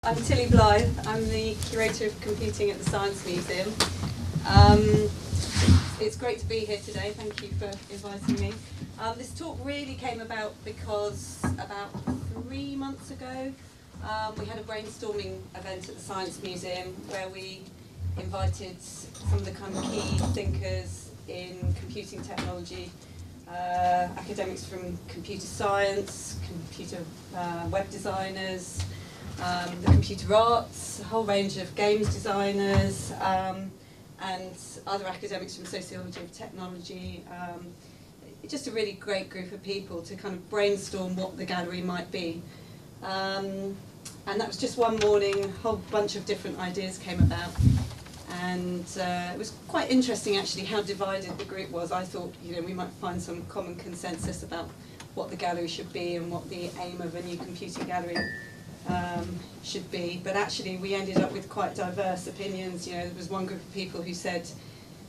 I'm Blyth. I'm the Curator of Computing at the Science Museum. It's great to be here today. Thank you for inviting me. This talk really came about because about 3 months ago we had a brainstorming event at the Science Museum where we invited some of the kind of key thinkers in computing technology, academics from computer science, computer web designers, the computer arts, a whole range of games designers, and other academics from sociology of technology. Just a really great group of people to kind of brainstorm what the gallery might be. And that was just one morning, a whole bunch of different ideas came about. And it was quite interesting actually how divided the group was. I thought, we might find some common consensus about what the gallery should be and what the aim of a new computing gallery should be, but actually we ended up with quite diverse opinions. There was one group of people who said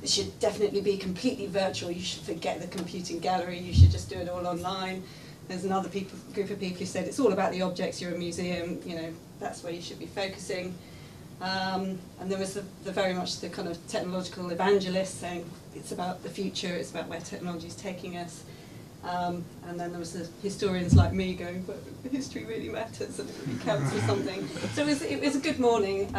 it should definitely be completely virtual, you should forget the computing gallery, you should just do it all online. There's another group of people who said it's all about the objects, you're a museum, that's where you should be focusing. And there was very much the kind of technological evangelist saying it's about the future, it's about where technology is taking us. And then there was the historians like me going, but history really matters and it really counts for something. So it was a good morning.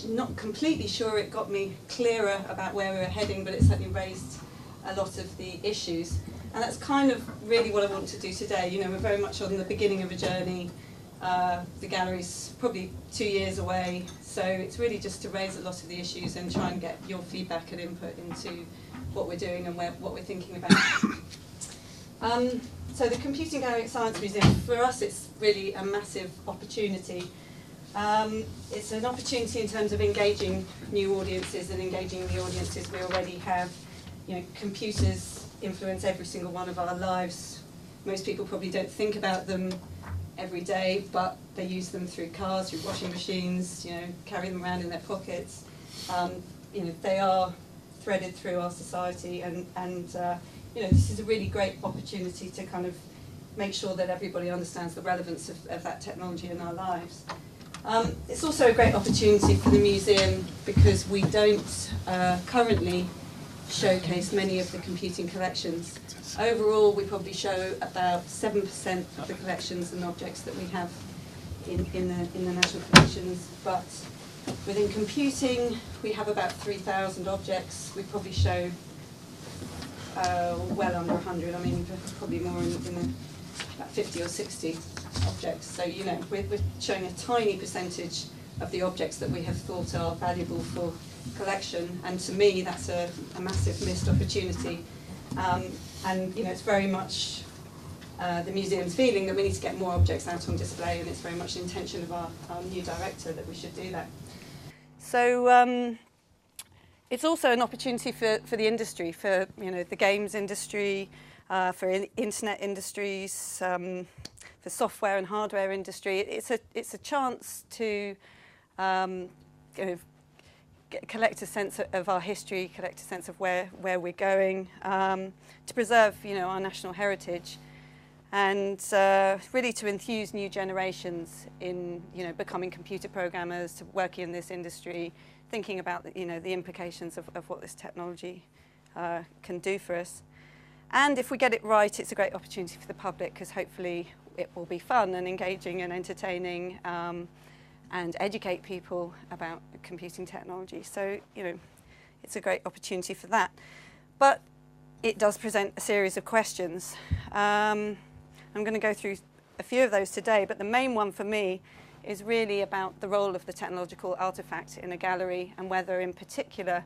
Not completely sure it got me clearer about where we were heading, but it certainly raised a lot of the issues. And that's kind of really what I want to do today. We're very much on the beginning of a journey. The gallery's probably 2 years away, so it's really just to raise a lot of the issues and try and get your feedback and input into what we're doing and what we're thinking about. So the Computing Gallery at Science Museum, for us it's really a massive opportunity. It's an opportunity in terms of engaging new audiences and engaging the audiences we already have. Computers influence every single one of our lives. Most people probably don't think about them every day, but they use them through cars, through washing machines, carry them around in their pockets. They are threaded through our society, and this is a really great opportunity to kind of make sure that everybody understands the relevance of that technology in our lives. It's also a great opportunity for the museum because we don't currently showcase many of the computing collections. Overall, we probably show about 7% of the collections and objects that we have in the national collections, but within computing, we have about 3,000 objects. We probably show well under 100. I mean, probably more in about 50 or 60 objects. So, we're showing a tiny percentage of the objects that we have thought are valuable for collection. And to me, that's a massive missed opportunity. And, it's very much the museum's feeling that we need to get more objects out on display, and it's very much the intention of our new director that we should do that. So it's also an opportunity for the industry, for the games industry, for internet industries, for software and hardware industry. It's a chance to collect a sense of our history, collect a sense of where we're going, to preserve our national heritage, and really to enthuse new generations in becoming computer programmers, to working in this industry, thinking about the implications of what this technology can do for us. And if we get it right, it's a great opportunity for the public, because hopefully it will be fun and engaging and entertaining, and educate people about computing technology. So it's a great opportunity for that. But it does present a series of questions. I'm going to go through a few of those today, but the main one for me is really about the role of the technological artifact in a gallery, and whether in particular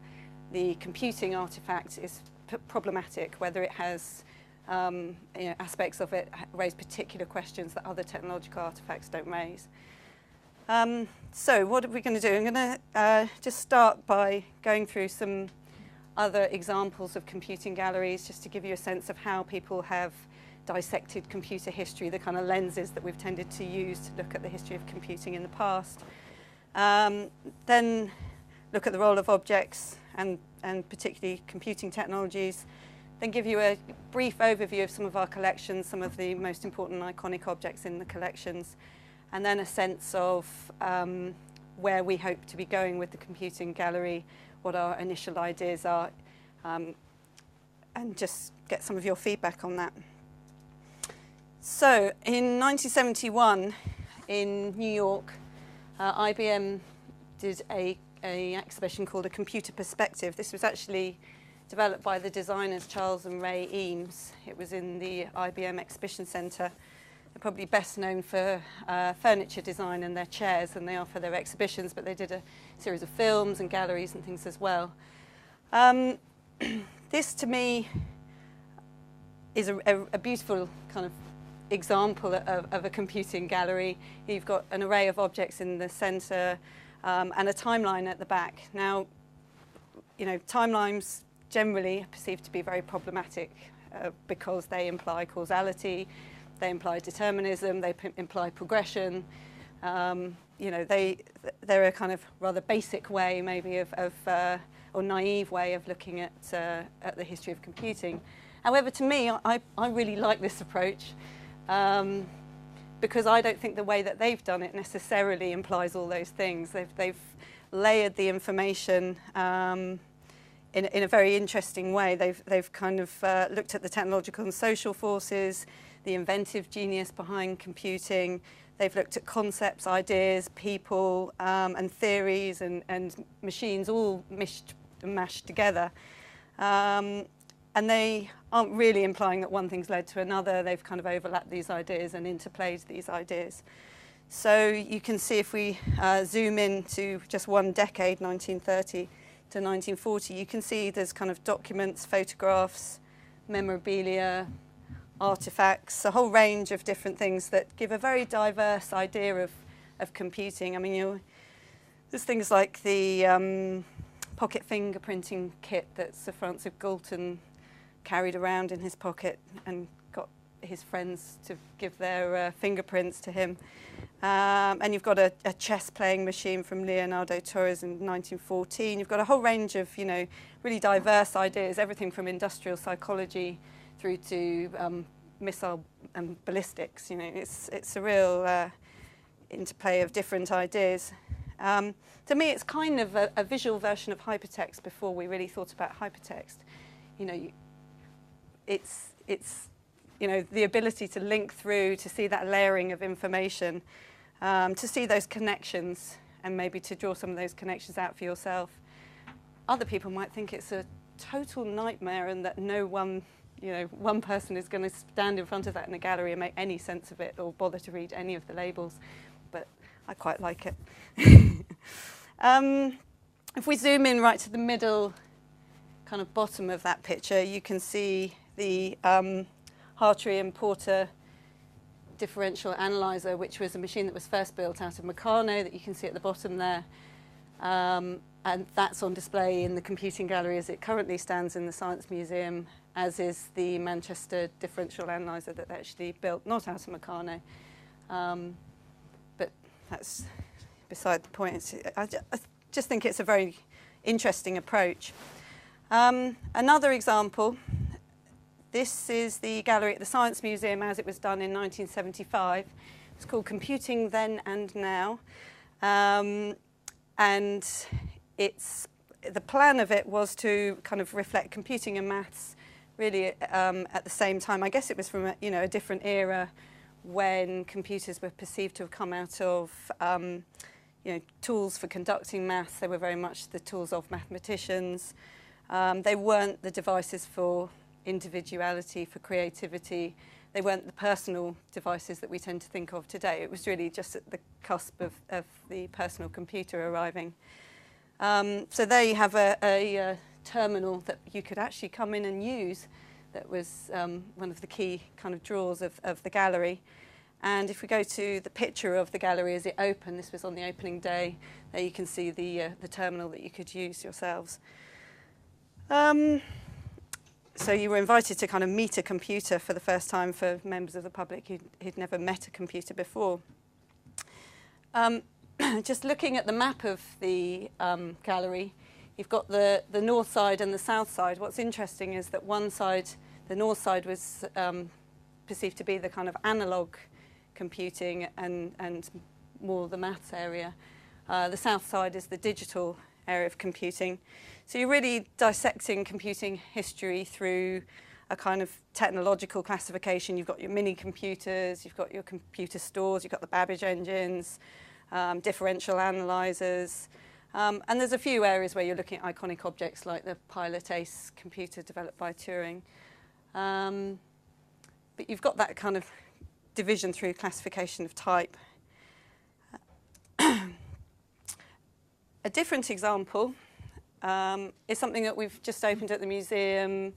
the computing artifact is problematic, whether it has aspects of it raise particular questions that other technological artifacts don't raise. So what are we going to do? I'm going to just start by going through some other examples of computing galleries, just to give you a sense of how people have dissected computer history, the kind of lenses that we've tended to use to look at the history of computing in the past. Then look at the role of objects and particularly computing technologies. Then give you a brief overview of some of our collections, some of the most important iconic objects in the collections. and then a sense of where we hope to be going with the computing gallery, what our initial ideas are, and just get some of your feedback on that. So in 1971 in New York, IBM did a exhibition called A Computer Perspective. This was actually developed by the designers Charles and Ray Eames. It was in the IBM Exhibition Centre. They're probably best known for furniture design and their chairs than they are for their exhibitions, but they did a series of films and galleries and things as well. This, to me, is a beautiful kind of example of a computing gallery. You've got an array of objects in the centre and a timeline at the back. Now, you know, timelines generally are perceived to be very problematic because they imply causality, they imply determinism, they imply progression. You know, they're a kind of rather basic way, maybe, or naive way of looking at the history of computing. However, to me, I really like this approach because I don't think the way that they've done it necessarily implies all those things. They've layered the information in a very interesting way. They've kind of looked at the technological and social forces, the inventive genius behind computing. They've looked at concepts, ideas, people, and theories and machines all mashed together. And they aren't really implying that one thing's led to another. They've kind of overlapped these ideas and interplayed these ideas. So you can see, if we zoom in to just one decade, 1930 to 1940, you can see there's kind of documents, photographs, memorabilia, artifacts, a whole range of different things that give a very diverse idea of computing. I mean, there's things like the pocket fingerprinting kit that Sir Francis Galton carried around in his pocket and got his friends to give their fingerprints to him. And you've got a chess playing machine from Leonardo Torres in 1914. You've got a whole range of, you know, really diverse ideas, everything from industrial psychology through to missile and ballistics. You know, it's a real interplay of different ideas. To me, it's kind of a visual version of hypertext before we really thought about hypertext. You know, it's you know, the ability to link through, to see that layering of information, to see those connections, and maybe to draw some of those connections out for yourself. Other people might think it's a total nightmare and that no one, you know, one person is going to stand in front of that in a gallery and make any sense of it or bother to read any of the labels. But I quite like it. If we zoom in right to the middle, kind of bottom of that picture, you can see the Hartree and Porter differential analyzer, which was a machine that was first built out of Meccano, that you can see at the bottom there. And that's on display in the computing gallery as it currently stands in the Science Museum, as is the Manchester differential analyzer that they actually built, not out of Meccano. But that's beside the point. I just think it's a very interesting approach. Another example, this is the gallery at the Science Museum as it was done in 1975. It's called Computing Then and Now. And the plan of it was to kind of reflect computing and maths really at the same time. I guess it was from a different era when computers were perceived to have come out of tools for conducting maths. They were very much the tools of mathematicians. They weren't the devices for individuality, for creativity. They weren't the personal devices that we tend to think of today. It was really just at the cusp of the personal computer arriving. So there you have a terminal that you could actually come in and use. That was one of the key kind of draws of the gallery. And if we go to the picture of the gallery as it opened, this was on the opening day, there you can see the terminal that you could use yourselves. So you were invited to kind of meet a computer for the first time for members of the public who'd never met a computer before. Just looking at the map of the gallery, you've got the north side and the south side. What's interesting is that one side, the north side, was perceived to be the kind of analogue computing and more the maths area. The south side is the digital area of computing. So you're really dissecting computing history through a kind of technological classification. You've got your mini computers, you've got your computer stores, you've got the Babbage engines, differential analyzers, and there's a few areas where you're looking at iconic objects like the Pilot Ace computer developed by Turing. But you've got that kind of division through classification of type. A different example is something that we've just opened at the museum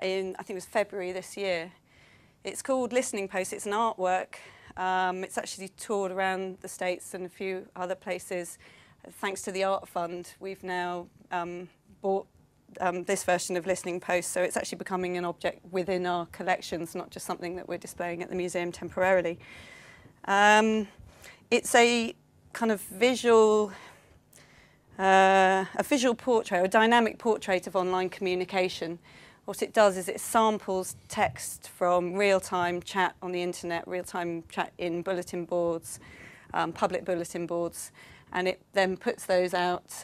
in, I think it was February this year. It's called Listening Post. It's an artwork. It's actually toured around the States and a few other places. Thanks to the Art Fund, we've now bought this version of Listening Post, so it's actually becoming an object within our collections, not just something that we're displaying at the museum temporarily. It's a kind of visual portrait, or a dynamic portrait of online communication. What it does is it samples text from real-time chat on the internet, real-time chat in bulletin boards, public bulletin boards, and it then puts those out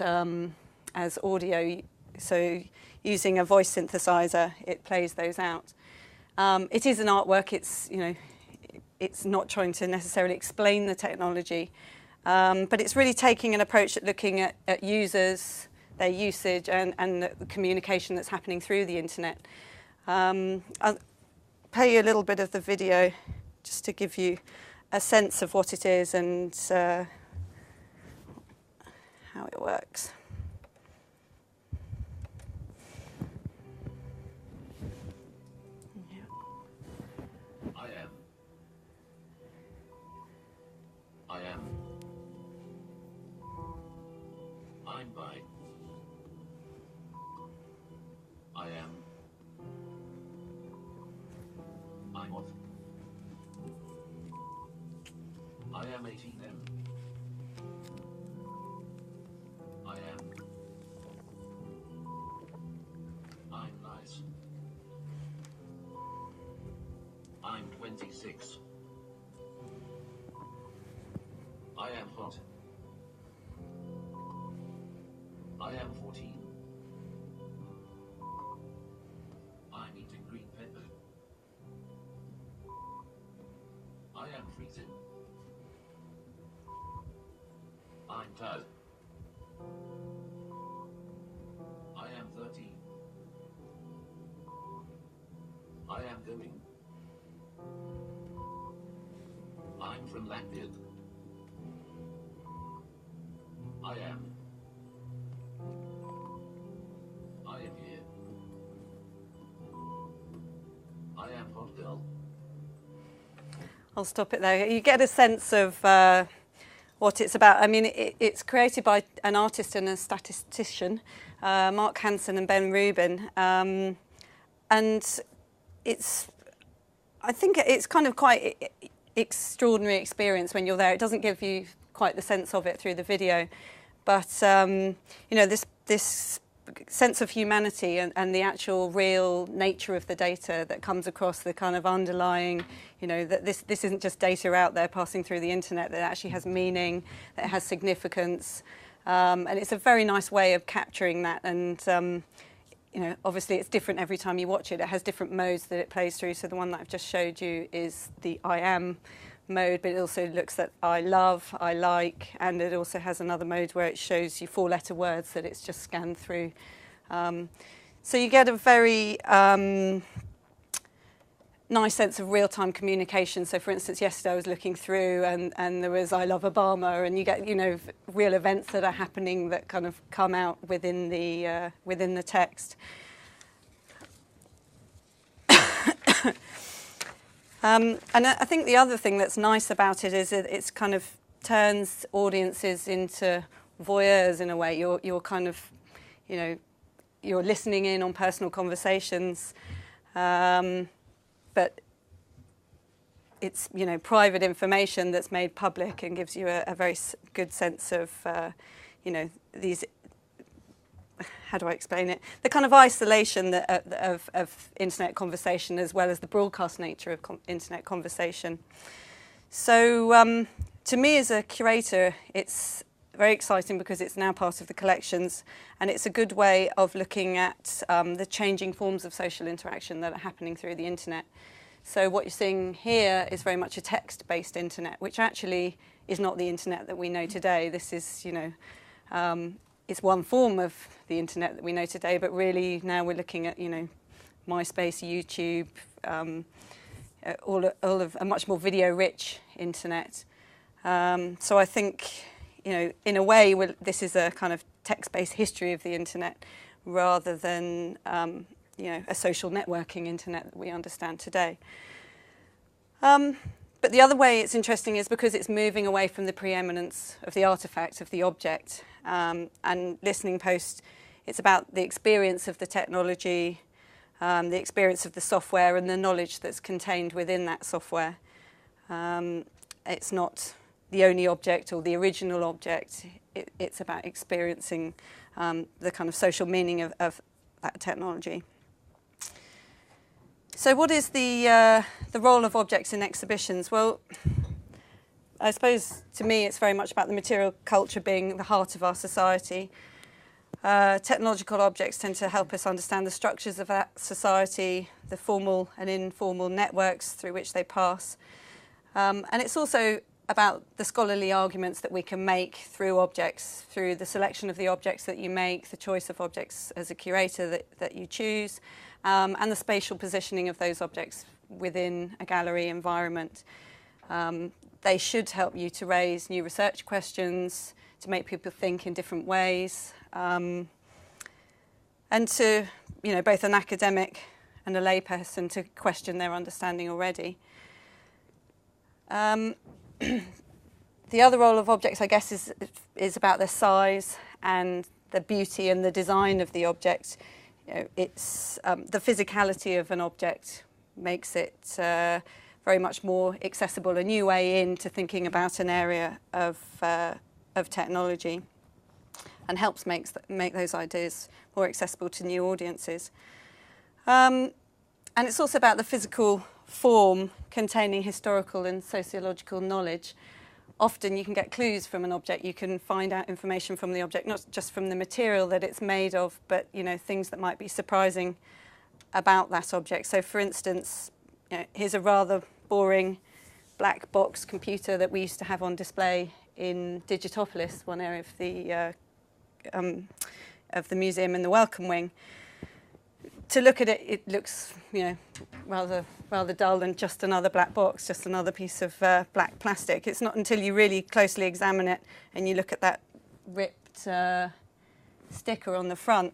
as audio. So using a voice synthesizer, it plays those out. It is an artwork. It's, you know, it's not trying to necessarily explain the technology. But it's really taking an approach at looking at users, their usage, and the communication that's happening through the internet. I'll play you a little bit of the video just to give you a sense of what it is and how it works. I'm by. I am. I'm off. I am 18M. I am. I'm nice. I'm 26. I am hot. I am 14. I'm eating green pepper. I am freezing. I'm tired. I am 13. I am going. I'm from Latvia. I am. I am here. I am hot girl. I'll stop it there. You get a sense of what it's about. I mean, it's created by an artist and a statistician, Mark Hansen and Ben Rubin, and I think it's kind of quite extraordinary experience when you're there. It doesn't give you quite the sense of it through the video, but you know, this sense of humanity and the actual real nature of the data that comes across, the kind of underlying, you know, that this isn't just data out there passing through the internet, that actually has meaning, that has significance, and it's a very nice way of capturing that. And you know, obviously it's different every time you watch it. It has different modes that it plays through. So the one that I've just showed you is the I am mode, but it also looks at I love, I like, and it also has another mode where it shows you 4-letter words that it's just scanned through. So you get a very nice sense of real-time communication. So for instance, yesterday I was looking through and there was I love Obama, and you get, you know, real events that are happening that kind of come out within the text. And I think the other thing that's nice about it is that it's kind of turns audiences into voyeurs in a way. You're kind of, you know, you're listening in on personal conversations, but it's, you know, private information that's made public and gives you a very good sense of, you know, these. How do I explain it? The kind of isolation of internet conversation, as well as the broadcast nature of internet conversation. So to me as a curator, it's very exciting because it's now part of the collections, and it's a good way of looking at the changing forms of social interaction that are happening through the internet. So what you're seeing here is very much a text-based internet, which actually is not the internet that we know today. This is, it's one form of the internet that we know today, but really now we're looking at, MySpace, YouTube, all of a much more video-rich internet. So I think, in a way, this is a kind of text-based history of the internet rather than, a social networking internet that we understand today. But the other way it's interesting is because it's moving away from the preeminence of the artifact, of the object. And Listening Post, it's about the experience of the technology, the experience of the software and the knowledge that's contained within that software. It's not the only object or the original object. It's about experiencing the kind of social meaning of that technology. So what is the role of objects in exhibitions? Well, I suppose to me it's very much about the material culture being the heart of our society. Technological objects tend to help us understand the structures of that society, the formal and informal networks through which they pass. And it's also about the scholarly arguments that we can make through objects, through the selection of the objects that you make, the choice of objects as a curator that you choose, and the spatial positioning of those objects within a gallery environment. They should help you to raise new research questions, to make people think in different ways, and to, both an academic and a layperson to question their understanding already. The other role of objects, I guess, is about their size and the beauty and the design of the object. It's the physicality of an object makes it very much more accessible, a new way into thinking about an area of technology, and helps make those ideas more accessible to new audiences. And it's also about the physical form containing historical and sociological knowledge. Often you can get clues from an object, you can find out information from the object, not just from the material that it's made of, but things that might be surprising about that object. So for instance, here's a rather boring black box computer that we used to have on display in Digitopolis, one area of the museum in the Welcome Wing. To look at it, it looks, rather dull and just another black box, just another piece of black plastic. It's not until you really closely examine it and you look at that ripped sticker on the front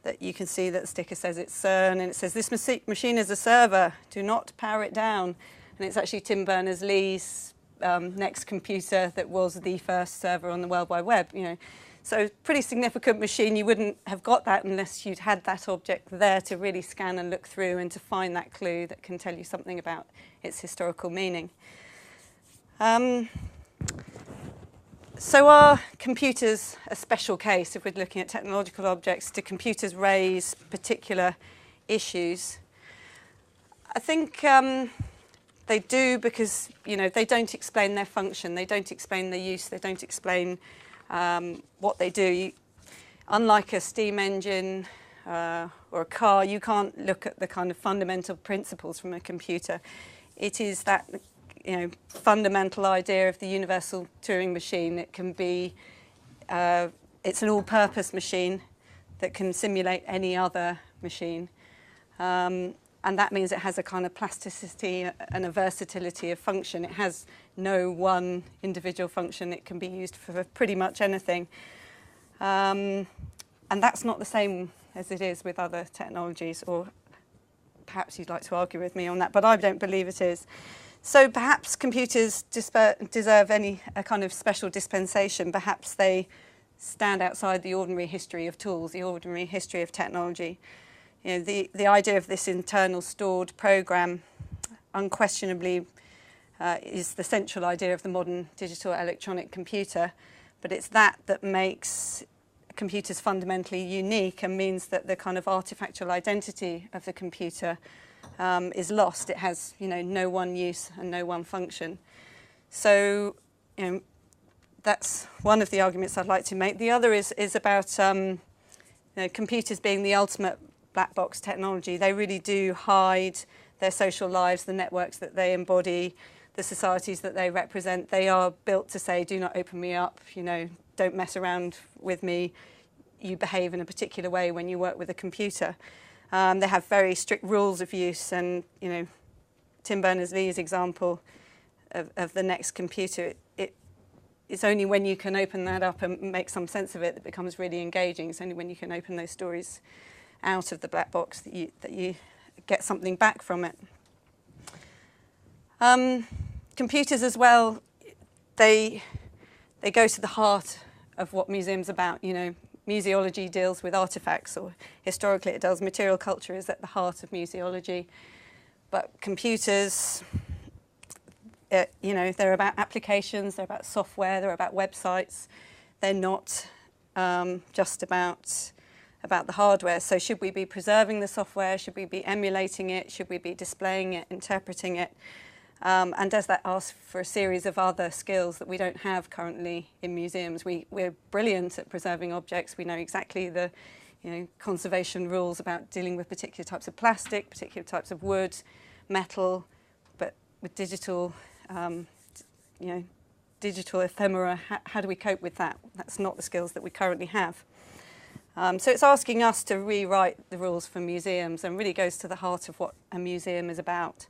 that you can see that the sticker says it's CERN, and it says, "This machine is a server, do not power it down." And it's actually Tim Berners-Lee's next computer that was the first server on the World Wide Web. So pretty significant machine. You wouldn't have got that unless you'd had that object there to really scan and look through and to find that clue that can tell you something about its historical meaning. So are computers a special case if we're looking at technological objects? Do computers raise particular issues? I think they do because, they don't explain their function, they don't explain their use, they don't explain what they do. Unlike a steam engine or a car, you can't look at the kind of fundamental principles from a computer. It is that fundamental idea of the universal Turing machine. It can be, it's an all-purpose machine that can simulate any other machine. And that means it has a kind of plasticity and a versatility of function. It has no one individual function. It can be used for pretty much anything. And that's not the same as it is with other technologies, or perhaps you'd like to argue with me on that, but I don't believe it is. So perhaps computers deserve a kind of special dispensation. Perhaps they stand outside the ordinary history of tools, the ordinary history of technology. The idea of this internal stored program unquestionably is the central idea of the modern digital electronic computer, but it's that makes computers fundamentally unique and means that the kind of artifactual identity of the computer is lost. It has no one use and no one function. So, you know, that's one of the arguments I'd like to make. The other is about you know, computers being the ultimate black box technology. They really do hide their social lives, the networks that they embody, the societies that they represent. They are built to say, do not open me up, you know, don't mess around with me. You behave in a particular way when you work with a computer. They have very strict rules of use, and, you know, Tim Berners-Lee's example of the next computer, it's only when you can open that up and make some sense of it that it becomes really engaging. It's only when you can open those stories out of the black box that you get something back from it. Computers as well, they go to the heart of what museums are about. You know, museology deals with artifacts, or historically it does. Material culture is at the heart of museology. But computers, you know, they're about applications, they're about software, they're about websites. They're not just about the hardware. So should we be preserving the software? Should we be emulating it? Should we be displaying it, interpreting it? And does that ask for a series of other skills that we don't have currently in museums? We're brilliant at preserving objects. We know exactly the, you know, conservation rules about dealing with particular types of plastic, particular types of wood, metal, but with digital, you know, digital ephemera, how do we cope with that? That's not the skills that we currently have. So it's asking us to rewrite the rules for museums, and really goes to the heart of what a museum is about.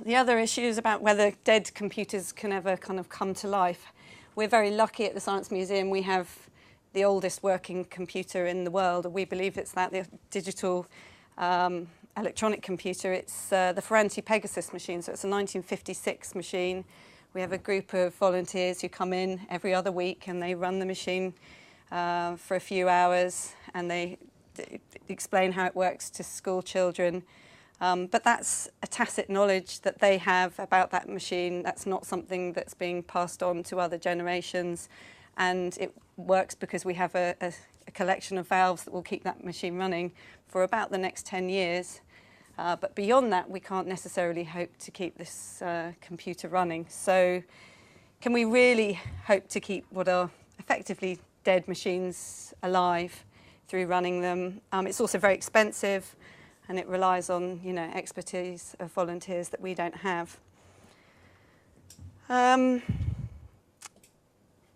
The other issue is about whether dead computers can ever kind of come to life. We're very lucky at the Science Museum. We have the oldest working computer in the world, or we believe it's that, the digital electronic computer. It's the Ferranti Pegasus machine, so it's a 1956 machine. We have a group of volunteers who come in every other week, and they run the machine for a few hours, and they explain how it works to school children. But that's a tacit knowledge that they have about that machine. That's not something that's being passed on to other generations. And it works because we have a collection of valves that will keep that machine running for about the next 10 years. But beyond that, we can't necessarily hope to keep this computer running. So can we really hope to keep what are effectively dead machines alive through running them? It's also very expensive, and it relies on, you know, expertise of volunteers that we don't have.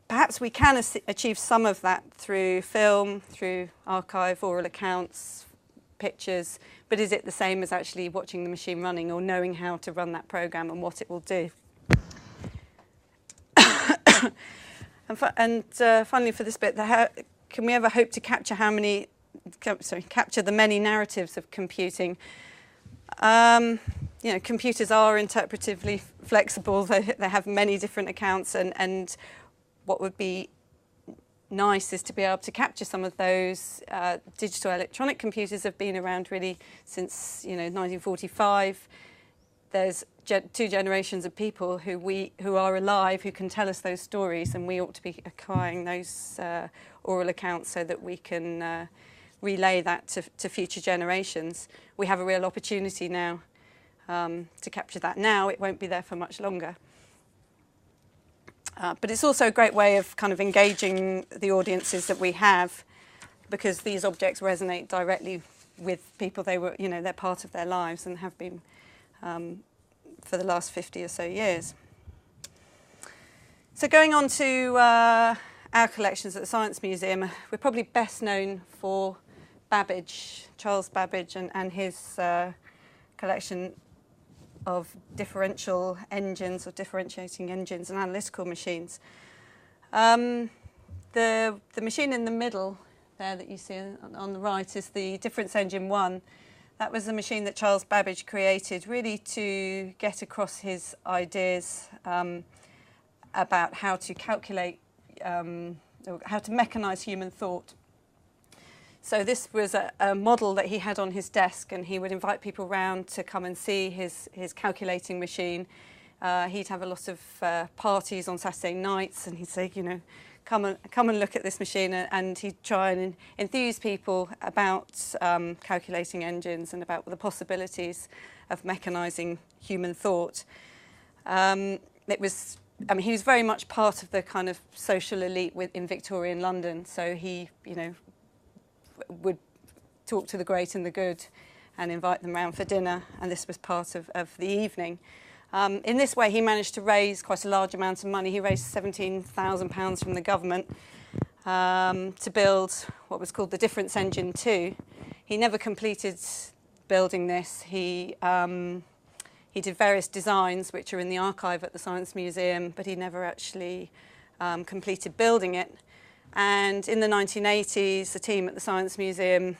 Perhaps we can achieve some of that through film, through archive, oral accounts, pictures, but is it the same as actually watching the machine running or knowing how to run that program and what it will do? and finally, for this bit, can we ever hope to capture capture the many narratives of computing? You know, computers are interpretively flexible. They have many different accounts, and what would be nice is to be able to capture some of those. Digital electronic computers have been around really since, you know, 1945. There's two generations of people who are alive, who can tell us those stories, and we ought to be acquiring those oral accounts so that we can relay that to future generations. We have a real opportunity now to capture that now. It won't be there for much longer. But it's also a great way of kind of engaging the audiences that we have, because these objects resonate directly with people. They're part of their lives and have been for the last 50 or so years. So going on to our collections at the Science Museum, we're probably best known for Babbage, Charles Babbage, and his collection of differential engines, or differentiating engines and analytical machines. The machine in the middle there that you see on the right is the Difference Engine 1. That was a machine that Charles Babbage created really to get across his ideas about how to calculate, or how to mechanise human thought. So this was a model that he had on his desk, and he would invite people round to come and see his calculating machine. He'd have a lot of parties on Saturday nights, and he'd say, you know, come and look at this machine, and he'd try and enthuse people about calculating engines and about the possibilities of mechanising human thought. He was very much part of the kind of social elite in Victorian London, so he, would talk to the great and the good and invite them round for dinner, and this was part of the evening. In this way, he managed to raise quite a large amount of money. He raised £17,000 from the government to build what was called the Difference Engine 2. He never completed building this. He did various designs, which are in the archive at the Science Museum, but he never actually completed building it. And in the 1980s, the team at the Science Museum,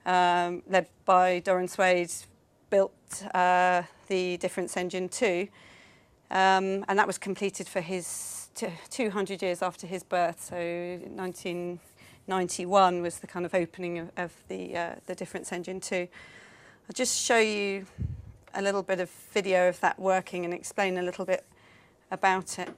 led by Doran Swade, built the Difference Engine 2, and that was completed for his 200 years after his birth. So 1991 was the kind of opening of the Difference Engine 2. I'll just show you a little bit of video of that working and explain a little bit about it.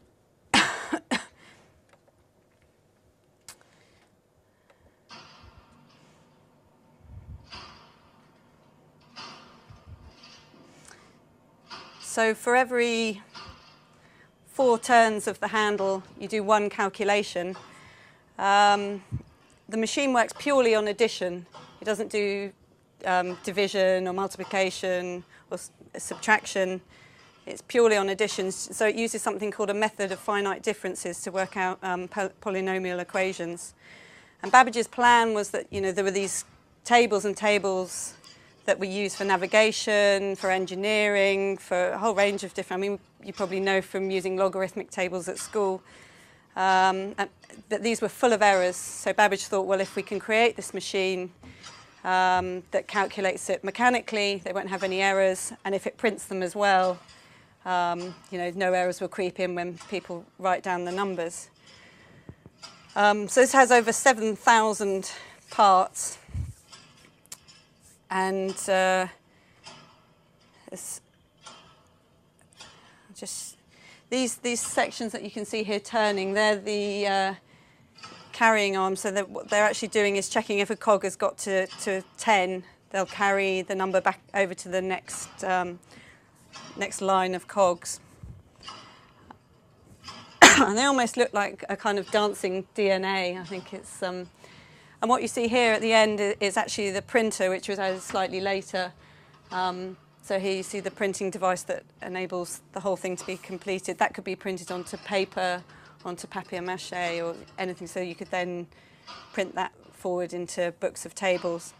So for every 4 turns of the handle, you do 1 calculation. The machine works purely on addition. It doesn't do division or multiplication or subtraction. It's purely on addition. So it uses something called a method of finite differences to work out polynomial equations. And Babbage's plan was that, there were these tables and tables that we use for navigation, for engineering, for a whole range of different, you probably know from using logarithmic tables at school, that these were full of errors. So Babbage thought, well, if we can create this machine that calculates it mechanically, they won't have any errors, and if it prints them as well, no errors will creep in when people write down the numbers. So this has over 7,000 parts. And just these sections that you can see here turning, they're the carrying arms. So what they're actually doing is checking if a cog has got to 10. They'll carry the number back over to the next line of cogs. And they almost look like a kind of dancing DNA. I think it's. And what you see here at the end is actually the printer, which was added slightly later. So here you see the printing device that enables the whole thing to be completed. That could be printed onto paper, onto papier-mâché or anything, so you could then print that forward into books of tables.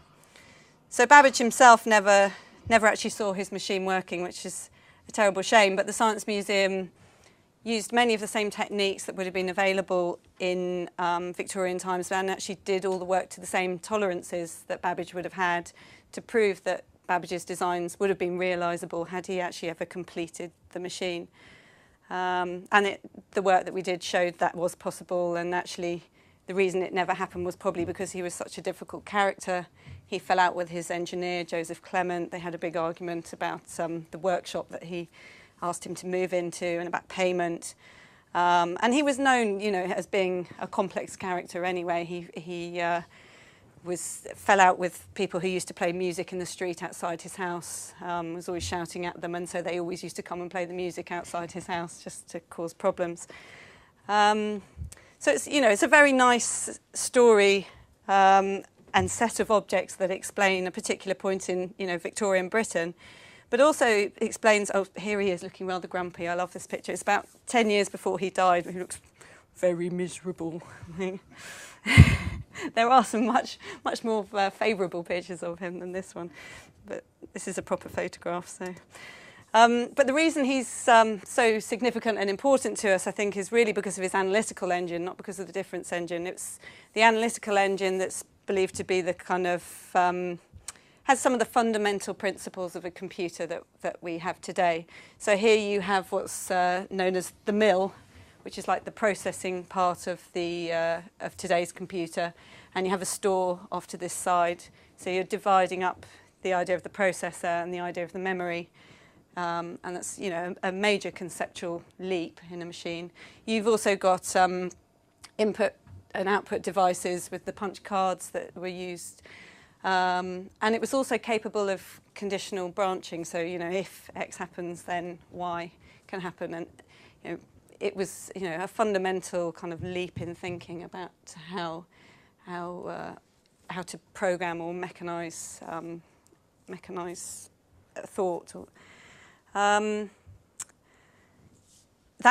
So Babbage himself never actually saw his machine working, which is a terrible shame, but the Science Museum used many of the same techniques that would have been available in Victorian times, and actually did all the work to the same tolerances that Babbage would have had to prove that Babbage's designs would have been realisable had he actually ever completed the machine. The work that we did showed that was possible, and actually the reason it never happened was probably because he was such a difficult character. He fell out with his engineer, Joseph Clement. They had a big argument about the workshop that he asked him to move into and about payment. And he was known, as being a complex character anyway. He fell out with people who used to play music in the street outside his house, was always shouting at them, and so they always used to come and play the music outside his house just to cause problems. So it's a very nice story and set of objects that explain a particular point in, Victorian Britain. But also explains, here he is looking rather grumpy. I love this picture. It's about 10 years before he died. He looks very miserable. There are some much more favourable pictures of him than this one. But this is a proper photograph. So, but the reason he's so significant and important to us, I think, is really because of his analytical engine, not because of the difference engine. It's the analytical engine that's believed to be the kind of has some of the fundamental principles of a computer that we have today. So here you have what's known as the mill, which is like the processing part of of today's computer, and you have a store off to this side. So you're dividing up the idea of the processor and the idea of the memory, and that's a major conceptual leap in a machine. You've also got input and output devices with the punch cards that were used. And it was also capable of conditional branching. So, if X happens, then Y can happen. And, it was, a fundamental kind of leap in thinking about how to program or mechanize thought. That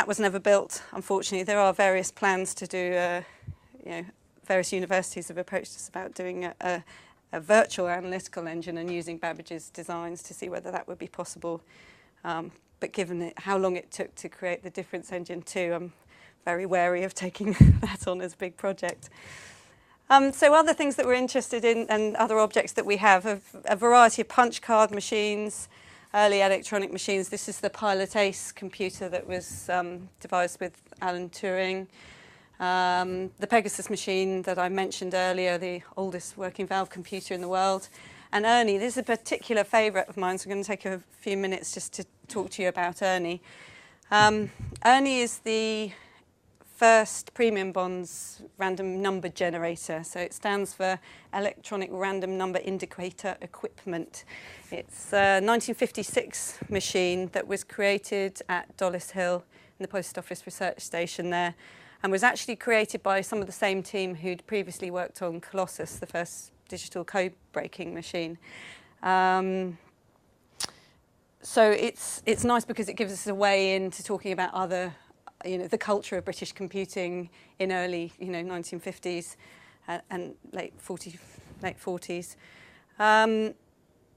was never built, unfortunately. There are various plans to do, various universities have approached us about doing a virtual analytical engine and using Babbage's designs to see whether that would be possible. But given how long it took to create the difference engine too, I'm very wary of taking that on as a big project. So other things that we're interested in and other objects that we have, a variety of punch card machines, early electronic machines. This is the Pilot Ace computer that was devised with Alan Turing. The Pegasus machine that I mentioned earlier, the oldest working valve computer in the world. And Ernie, this is a particular favourite of mine, so I'm going to take a few minutes just to talk to you about Ernie. Ernie is the first premium bonds random number generator. So it stands for Electronic Random Number Indicator Equipment. It's a 1956 machine that was created at Dollis Hill in the Post Office Research Station there, and was actually created by some of the same team who'd previously worked on Colossus, the first digital code breaking machine. So it's nice because it gives us a way into talking about other, the culture of British computing in early, 1950s and late 40s.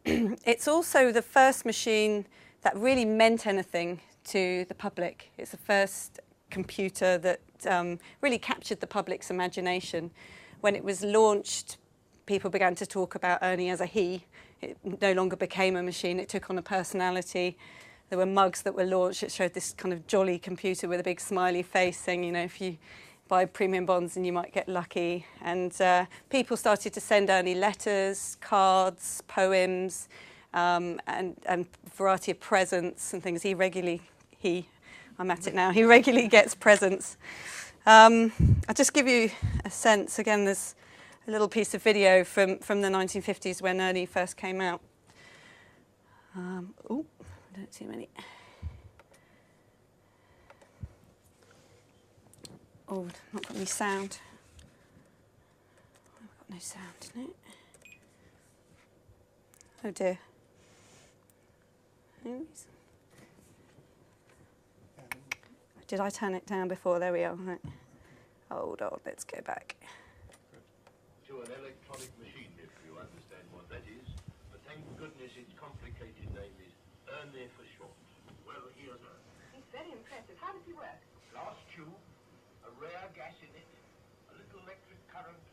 It's also the first machine that really meant anything to the public. It's the first computer that really captured the public's imagination. When it was launched, people began to talk about Ernie as a he. It no longer became a machine. It took on a personality. There were mugs that were launched that showed this kind of jolly computer with a big smiley face saying, if you buy premium bonds and you might get lucky. And people started to send Ernie letters, cards, poems, and a variety of presents and things. I'm at it now, he regularly gets presents. I'll just give you a sense. Again, there's a little piece of video from the 1950s when Ernie first came out. I don't see many. Oh, not got any sound. I've got no sound, no. Oh dear. Anyways. Did I turn it down before? There we are. Right. Hold on, let's go back. To an electronic machine, if you understand what that is. But thank goodness its complicated name is Ernie for short. Well, here's Ernie. He's very impressive. How does he work? Glass tube, a rare gas in it, a little electric current,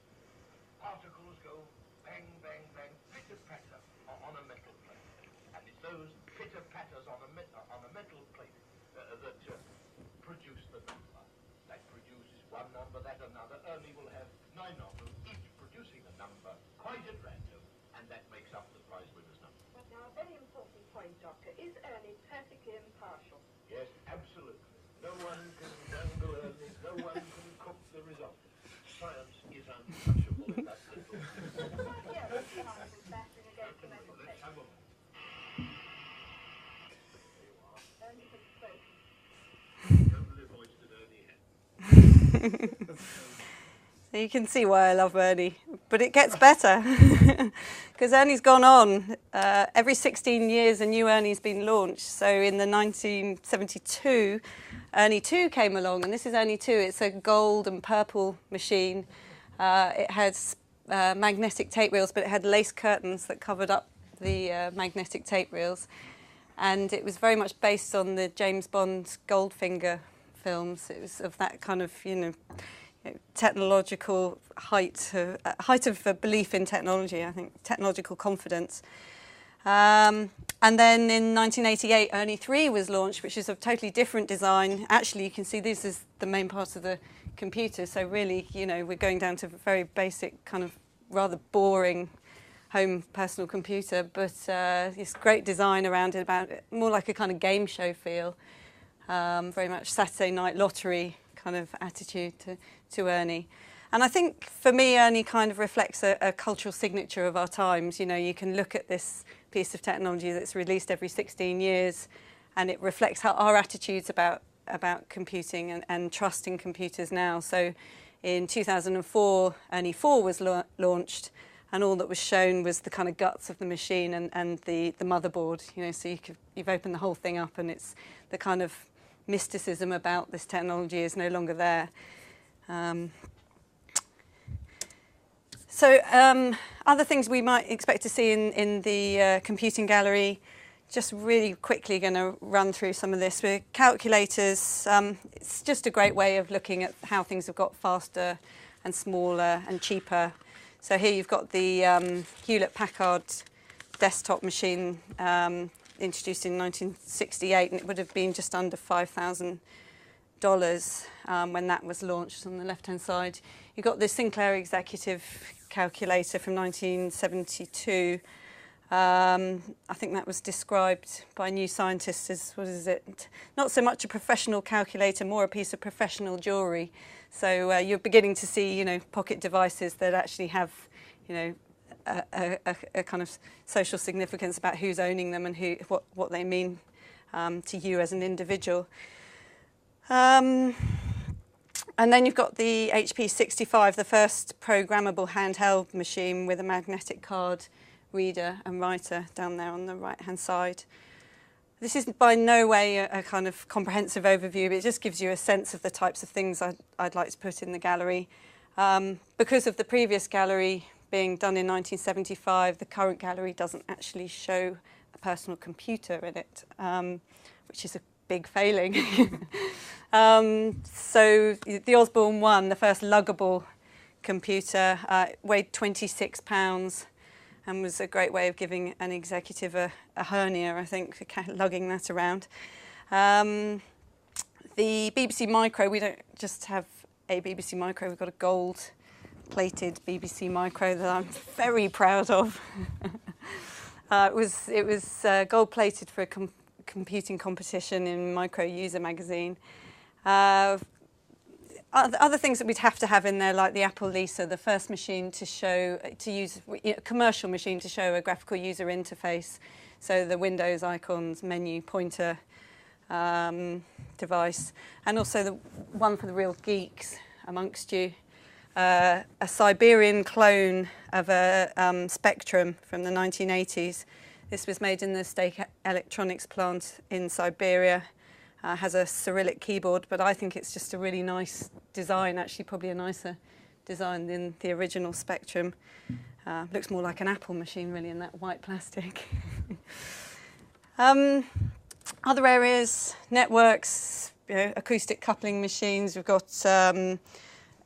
particles go bang, bang, bang, pitter-patter on a metal plate. And it's those pitter-patters on a metal plate that produce the number. That produces one number, that another. Ernie will have 9 of them, each producing a number quite at random, and that makes up the prize winner's number. But now, a very important point, Doctor. Is Ernie perfectly impartial? Yes, absolutely. No one can dangle Ernie, no one can cook the result. Science is untouchable in that little. Yeah, that's the harm of battering against the metal plate. Let's have a look. Ernie has spoken. The only voice that Ernie had. So you can see why I love Ernie, but it gets better because Ernie's gone on. Every 16 years a new Ernie's been launched. So in the 1972, Ernie 2 came along, and this is Ernie 2. It's a gold and purple machine. It has magnetic tape reels, but it had lace curtains that covered up the magnetic tape reels. And it was very much based on the James Bond Goldfinger films. It was of that kind of, technological height of belief in technology, I think, technological confidence. And then in 1988, Ernie 3 was launched, which is a totally different design. Actually, you can see this is the main part of the computer. So really, we're going down to a very basic, kind of rather boring home personal computer, but this great design around it, about it, more like a kind of game show feel. Very much Saturday night lottery kind of attitude to Ernie. And I think for me, Ernie kind of reflects a cultural signature of our times. You know, you can look at this piece of technology that's released every 16 years, and it reflects how our attitudes about computing and trust in computers now. So in 2004, Ernie 4 was launched, and all that was shown was the kind of guts of the machine and the motherboard. You know, so you've opened the whole thing up, and it's the kind of mysticism about this technology is no longer there. So other things we might expect to see in the computing gallery, just really quickly going to run through some of this. With calculators, it's just a great way of looking at how things have got faster and smaller and cheaper. So here you've got the Hewlett-Packard desktop machine introduced in 1968, and it would have been just under $5,000 when that was launched on the left-hand side. You've got the Sinclair Executive calculator from 1972. I think that was described by New Scientist as, what is it, not so much a professional calculator, more a piece of professional jewellery. So you're beginning to see, you know, pocket devices that actually have, you know, a kind of social significance about who's owning them and what they mean to you as an individual. And then you've got the HP 65, the first programmable handheld machine with a magnetic card reader and writer down there on the right-hand side. This is by no way a kind of comprehensive overview, but it just gives you a sense of the types of things I'd like to put in the gallery. Because of the previous gallery being done in 1975, the current gallery doesn't actually show a personal computer in it, which is a big failing. So the Osborne 1, the first luggable computer, weighed 26 pounds and was a great way of giving an executive a hernia, I think, for lugging that around. The BBC Micro, we don't just have a BBC Micro, we've got a gold-plated BBC Micro that I'm very proud of. It was gold-plated for a computing competition in Micro User magazine. Other things that we'd have to have in there, like the Apple Lisa, the first machine to use a commercial machine to show a graphical user interface. So the Windows icons, menu, pointer device, and also the one for the real geeks amongst you, a Siberian clone of a Spectrum from the 1980s. This was made in the State Electronics plant in Siberia. Has a Cyrillic keyboard, but I think it's just a really nice design, actually probably a nicer design than the original Spectrum. Looks more like an Apple machine, really, in that white plastic. Other areas, networks, you know, acoustic coupling machines. We've got a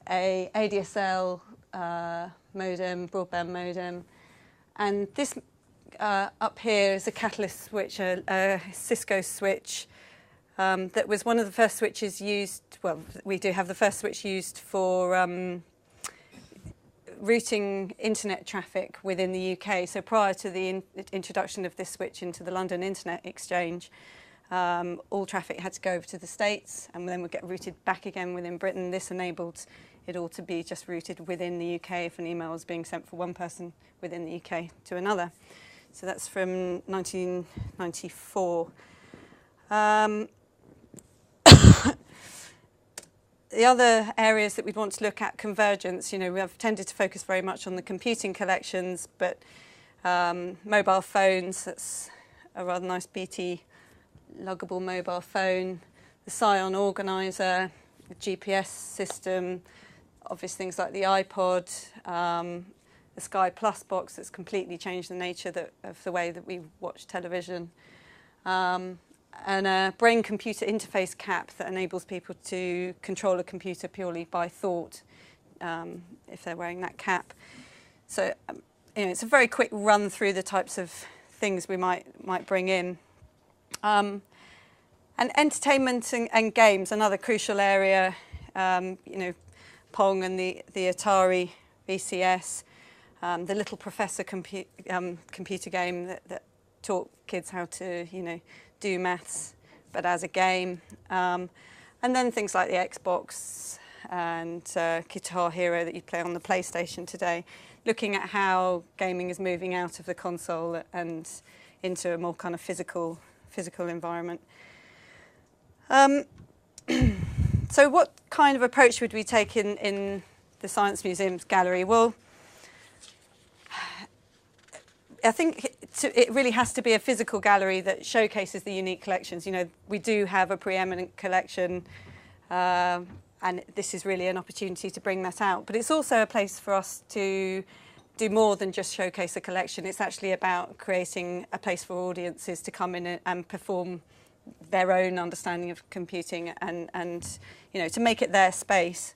ADSL modem, broadband modem, and this up here is a catalyst switch, a Cisco switch. That was one of the first switches used, well, we do have the first switch used for routing internet traffic within the UK. So prior to the introduction of this switch into the London Internet Exchange, all traffic had to go over to the States and then would get routed back again within Britain. This enabled it all to be just routed within the UK if an email was being sent from one person within the UK to another. So that's from 1994. The other areas that we'd want to look at, convergence, you know, we have tended to focus very much on the computing collections, but mobile phones, that's a rather nice BT luggable mobile phone, the Scion organizer, the GPS system, obvious things like the iPod, the Sky Plus box that's completely changed the nature of the way that we watch television, and a brain-computer interface cap that enables people to control a computer purely by thought if they're wearing that cap. So you know, it's a very quick run through the types of things we might bring in. And entertainment and games, another crucial area, you know, Pong and the Atari VCS, the Little Professor computer game that taught kids how to, you know, do maths, but as a game. And And then things like the Xbox and Guitar Hero that you play on the PlayStation today, looking at how gaming is moving out of the console and into a more kind of physical environment. So what kind of approach would we take in the Science Museum's gallery? Well, I think it really has to be a physical gallery that showcases the unique collections. You know, we do have a preeminent collection, and this is really an opportunity to bring that out. But it's also a place for us to do more than just showcase a collection. It's actually about creating a place for audiences to come in and perform their own understanding of computing and you know, to make it their space.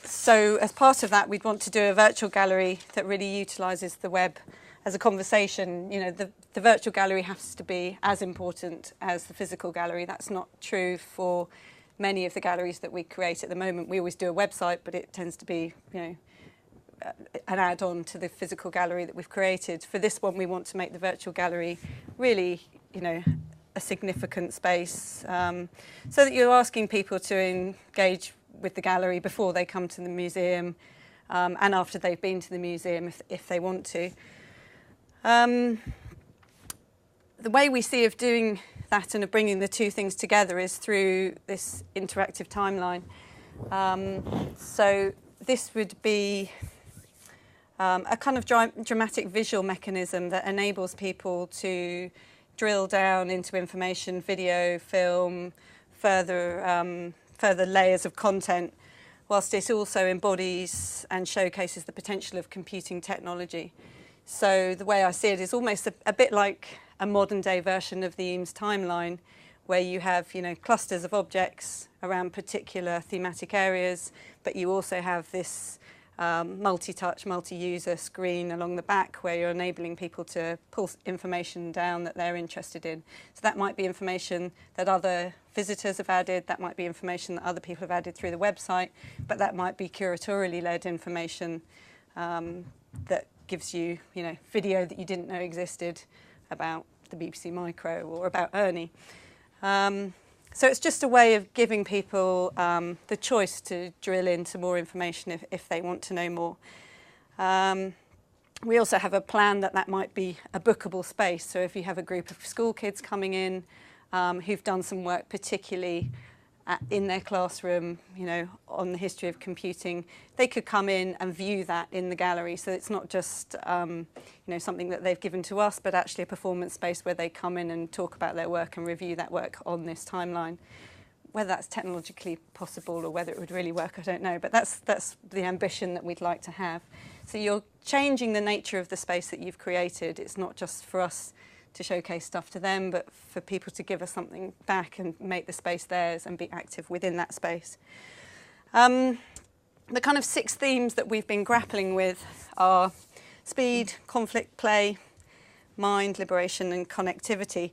So as part of that, we'd want to do a virtual gallery that really utilises the web as a conversation. You know, the virtual gallery has to be as important as the physical gallery. That's not true for many of the galleries that we create at the moment. We always do a website, but it tends to be, you know, an add-on to the physical gallery that we've created. For this one, we want to make the virtual gallery really, you know, a significant space, so that you're asking people to engage with the gallery before they come to the museum, and after they've been to the museum if they want to. The way we see of doing that and of bringing the two things together is through this interactive timeline. So this would be a kind of dramatic visual mechanism that enables people to drill down into information, video, film, further layers of content, whilst it also embodies and showcases the potential of computing technology. So the way I see it is almost a bit like a modern day version of the Eames timeline, where you have, you know, clusters of objects around particular thematic areas, but you also have this multi-touch, multi-user screen along the back where you're enabling people to pull information down that they're interested in. So that might be information that other visitors have added, that might be information that other people have added through the website, but that might be curatorially led information that gives you, you know, video that you didn't know existed about the BBC Micro or about Ernie. So it's just a way of giving people the choice to drill into more information if they want to know more. We also have a plan that might be a bookable space. So if you have a group of school kids coming in who've done some work particularly in their classroom, you know, on the history of computing, they could come in and view that in the gallery. So it's not just, you know, something that they've given to us, but actually a performance space where they come in and talk about their work and review that work on this timeline. Whether that's technologically possible or whether it would really work, I don't know, but that's the ambition that we'd like to have. So you're changing the nature of the space that you've created. It's not just for us to showcase stuff to them, but for people to give us something back and make the space theirs and be active within that space. The kind of 6 themes that we've been grappling with are speed, conflict, play, mind, liberation, and connectivity.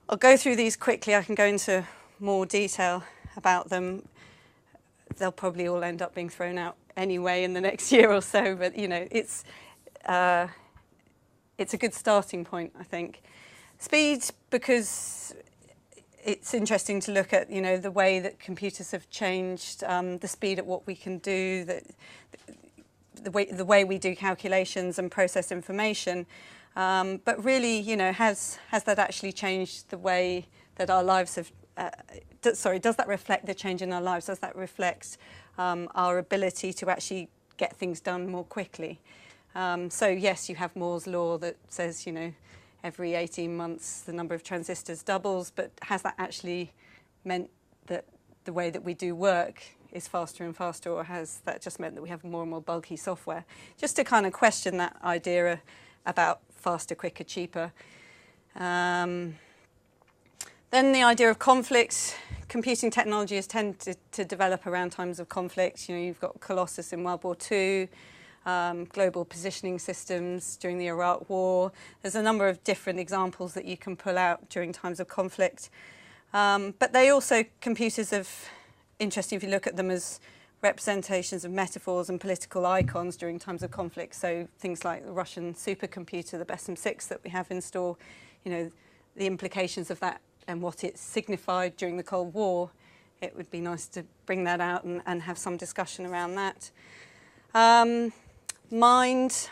I'll go through these quickly. I can go into more detail about them. They'll probably all end up being thrown out anyway in the next year or so, but you know, it's a good starting point, I think. Speed, because it's interesting to look at, you know, the way that computers have changed, the speed at what we can do, the way we do calculations and process information. But really, you know, has that actually changed the way that our lives have? Does that reflect the change in our lives? Does that reflect our ability to actually get things done more quickly? So yes, you have Moore's law that says, you know, every 18 months the number of transistors doubles, but has that actually meant that the way that we do work is faster and faster, or has that just meant that we have more and more bulky software? Just to kind of question that idea about faster, quicker, cheaper. Then the idea of conflict. Computing technology has tended to develop around times of conflict. You know, you've got Colossus in World War II, global positioning systems during the Iraq War. There's a number of different examples that you can pull out during times of conflict. But they also, computers are interesting if you look at them as representations of metaphors and political icons during times of conflict. So things like the Russian supercomputer, the Besem 6 that we have in store, you know, the implications of that and what it signified during the Cold War. It would be nice to bring that out and have some discussion around that. Mind.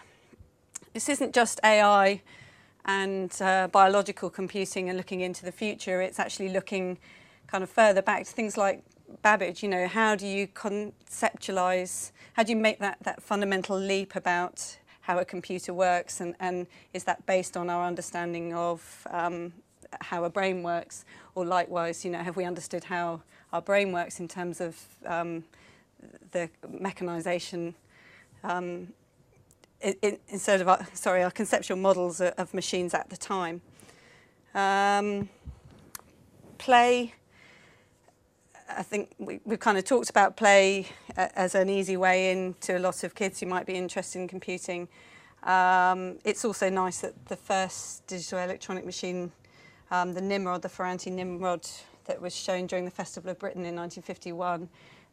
This isn't just AI and biological computing and looking into the future. It's actually looking kind of further back to things like Babbage. You know, how do you conceptualize, how do you make that fundamental leap about how a computer works, and is that based on our understanding of how a brain works? Or likewise, you know, have we understood how our brain works in terms of the mechanization instead of our conceptual models of machines at the time. Play. I think we've kind of talked about play as an easy way in to a lot of kids who might be interested in computing. It's also nice that the first digital electronic machine, the Nimrod, the Ferranti Nimrod, that was shown during the Festival of Britain in 1951,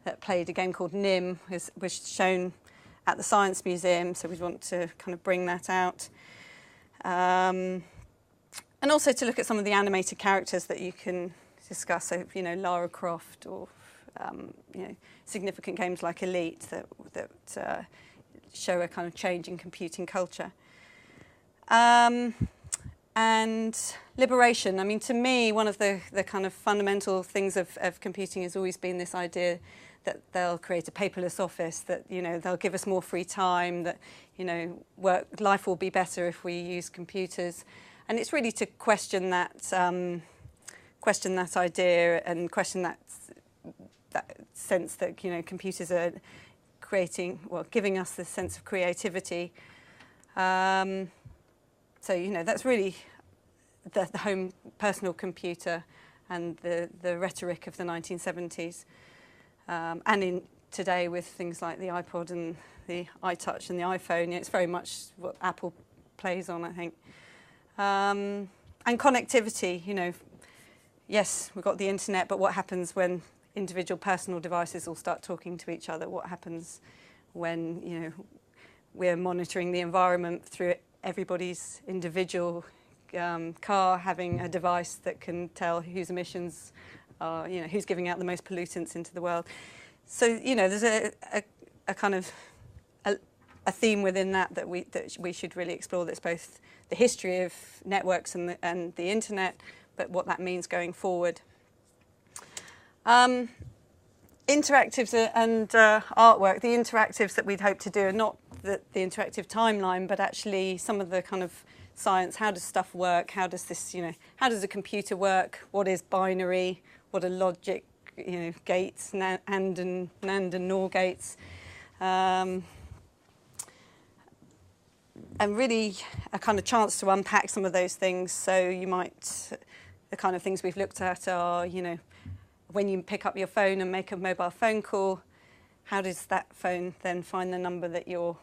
that played a game called Nim, was shown at the Science Museum, so we want to kind of bring that out. And also to look at some of the animated characters that you can discuss, so, you know, Lara Croft, or, you know, significant games like Elite that show a kind of change in computing culture. And liberation. I mean, to me, one of the kind of fundamental things of computing has always been this idea that they'll create a paperless office, that, you know, they'll give us more free time, that, you know, life will be better if we use computers. And it's really to question that idea and question that sense that, you know, computers are giving us this sense of creativity. So, you know, that's really the home personal computer and the rhetoric of the 1970s. And in today with things like the iPod and the iTouch and the iPhone, you know, it's very much what Apple plays on, I think. And connectivity, you know, yes, we've got the internet, but what happens when individual personal devices all start talking to each other? What happens when, you know, we're monitoring the environment through everybody's individual car having a device that can tell whose emissions are, you know, who's giving out the most pollutants into the world. So, you know, there's a kind of a theme within that we should really explore. That's both the history of networks and the internet, but what that means going forward. Interactives and artwork. The interactives that we'd hope to do are not the interactive timeline, but actually some of the kind of science. How does stuff work? How does this, you know, how does a computer work? What is binary? What are logic, you know, gates, AND and NAND and NOR gates? And really a kind of chance to unpack some of those things. So you might, the kind of things we've looked at are, you know, when you pick up your phone and make a mobile phone call, how does that phone then find the number that you're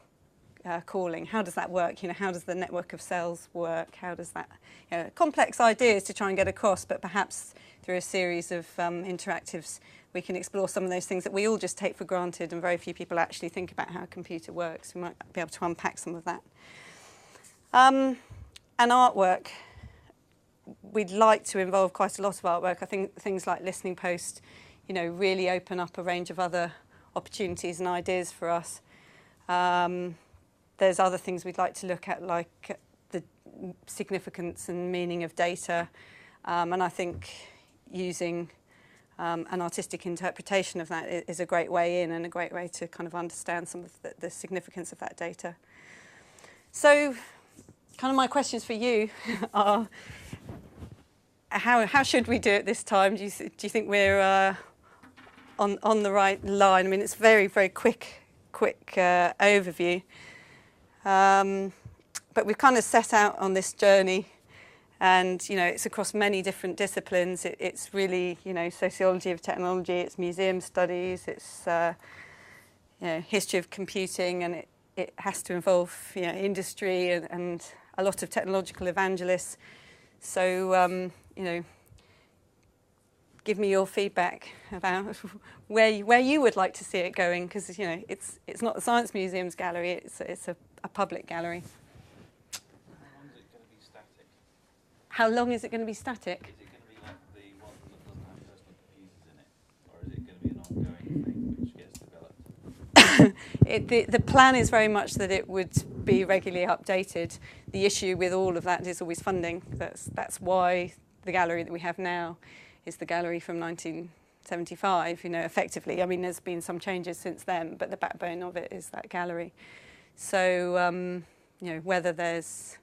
calling? How does that work? You know, how does the network of cells work? How does that, you know, complex ideas to try and get across, but perhaps through a series of interactives, we can explore some of those things that we all just take for granted and very few people actually think about how a computer works. We might be able to unpack some of that. And artwork. We'd like to involve quite a lot of artwork. I think things like Listening Post, you know, really open up a range of other opportunities and ideas for us. There's other things we'd like to look at, like the significance and meaning of data. And I think using an artistic interpretation of that is a great way in and a great way to kind of understand some of the significance of that data. So kind of my questions for you are, how should we do it this time? Do you think we're on the right line? I mean, it's very, very quick overview. But we've kind of set out on this journey, and, you know, it's across many different disciplines. It's really, you know, sociology of technology, it's museum studies, it's you know, history of computing, and it has to involve, you know, industry and a lot of technological evangelists. So, you know, give me your feedback about where you would like to see it going, because, you know, it's not the Science Museum's gallery, it's a public gallery. How long is it going to be static? How long is it going to be static? Is it going to be like the plan is very much that it would be regularly updated. The issue with all of that is always funding. That's why the gallery that we have now is the gallery from 1975, effectively. I mean, there's been some changes since then, but the backbone of it is that gallery. So, whether there's,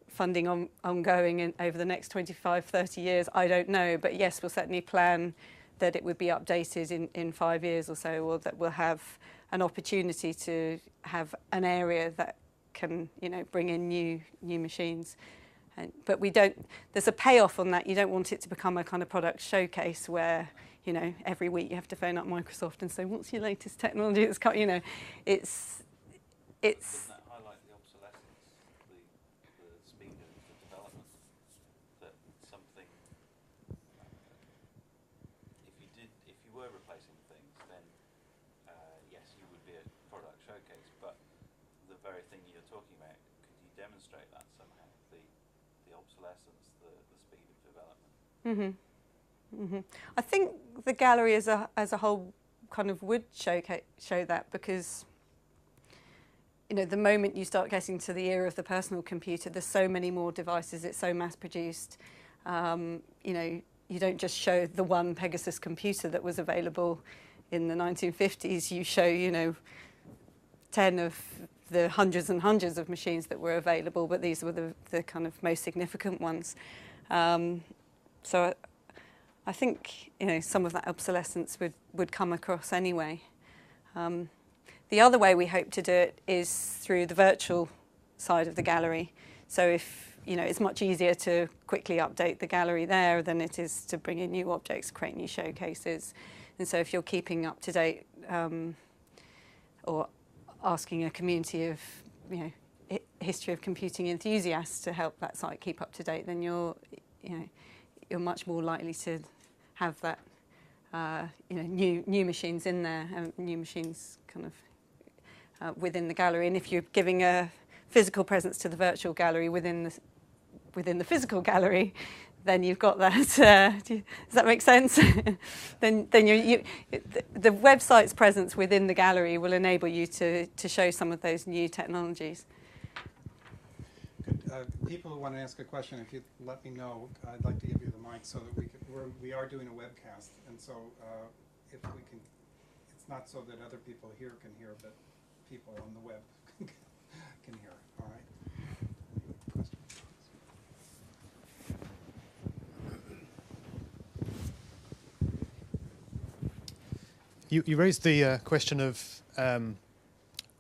funding ongoing over the next 25, 30 years, I don't know. But yes, we'll certainly plan that it would be updated in 5 years or so, or that we'll have an opportunity to have an area that can, bring in new machines. But there's a payoff on that. You don't want it to become a kind of product showcase where, every week you have to phone up Microsoft and say, what's your latest technology that's come, it's... Doesn't that highlight the obsolescence, the speed of the development, that something, if you were replacing things, then yes, you would be a product showcase, but the very thing you're talking about, could you demonstrate that somehow, the obsolescence, the speed of development? Mm-hmm. Mm-hmm. I think the gallery as a whole kind of would show that, because the moment you start getting to the era of the personal computer, there's so many more devices, it's so mass produced. You don't just show the one Pegasus computer that was available in the 1950s, you show, 10 of the hundreds and hundreds of machines that were available, but these were the kind of most significant ones. So I think, some of that obsolescence would come across anyway. The other way we hope to do it is through the virtual side of the gallery. So if, it's much easier to quickly update the gallery there than it is to bring in new objects, create new showcases. And so if you're keeping up to date or asking a community of, history of computing enthusiasts to help that site keep up to date, then you're much more likely to have that, new machines in there, and new machines kind of within the gallery. And if you're giving a physical presence to the virtual gallery within the physical gallery, then you've got that. Does that make sense? then the website's presence within the gallery will enable you to show some of those new technologies. Good. People who want to ask a question, if you let me know, I'd like to give you the mic so that we are doing a webcast, and so if we can, it's not so that other people here can hear, but people on the web can hear. All right. You raised the question of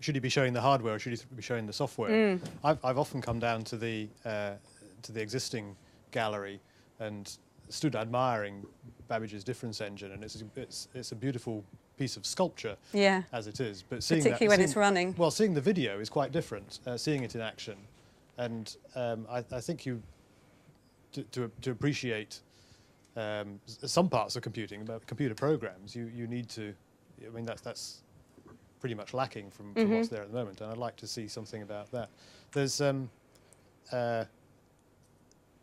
should you be showing the hardware or should you be showing the software? I've often come down to the existing gallery and stood admiring Babbage's difference engine, and it's a beautiful piece of sculpture, as it is. But particularly when it's running. Well, seeing the video is quite different. Seeing it in action, and I think to appreciate some parts of computing, about computer programs, you need to. I mean, that's pretty much lacking from what's there at the moment, and I'd like to see something about that. There's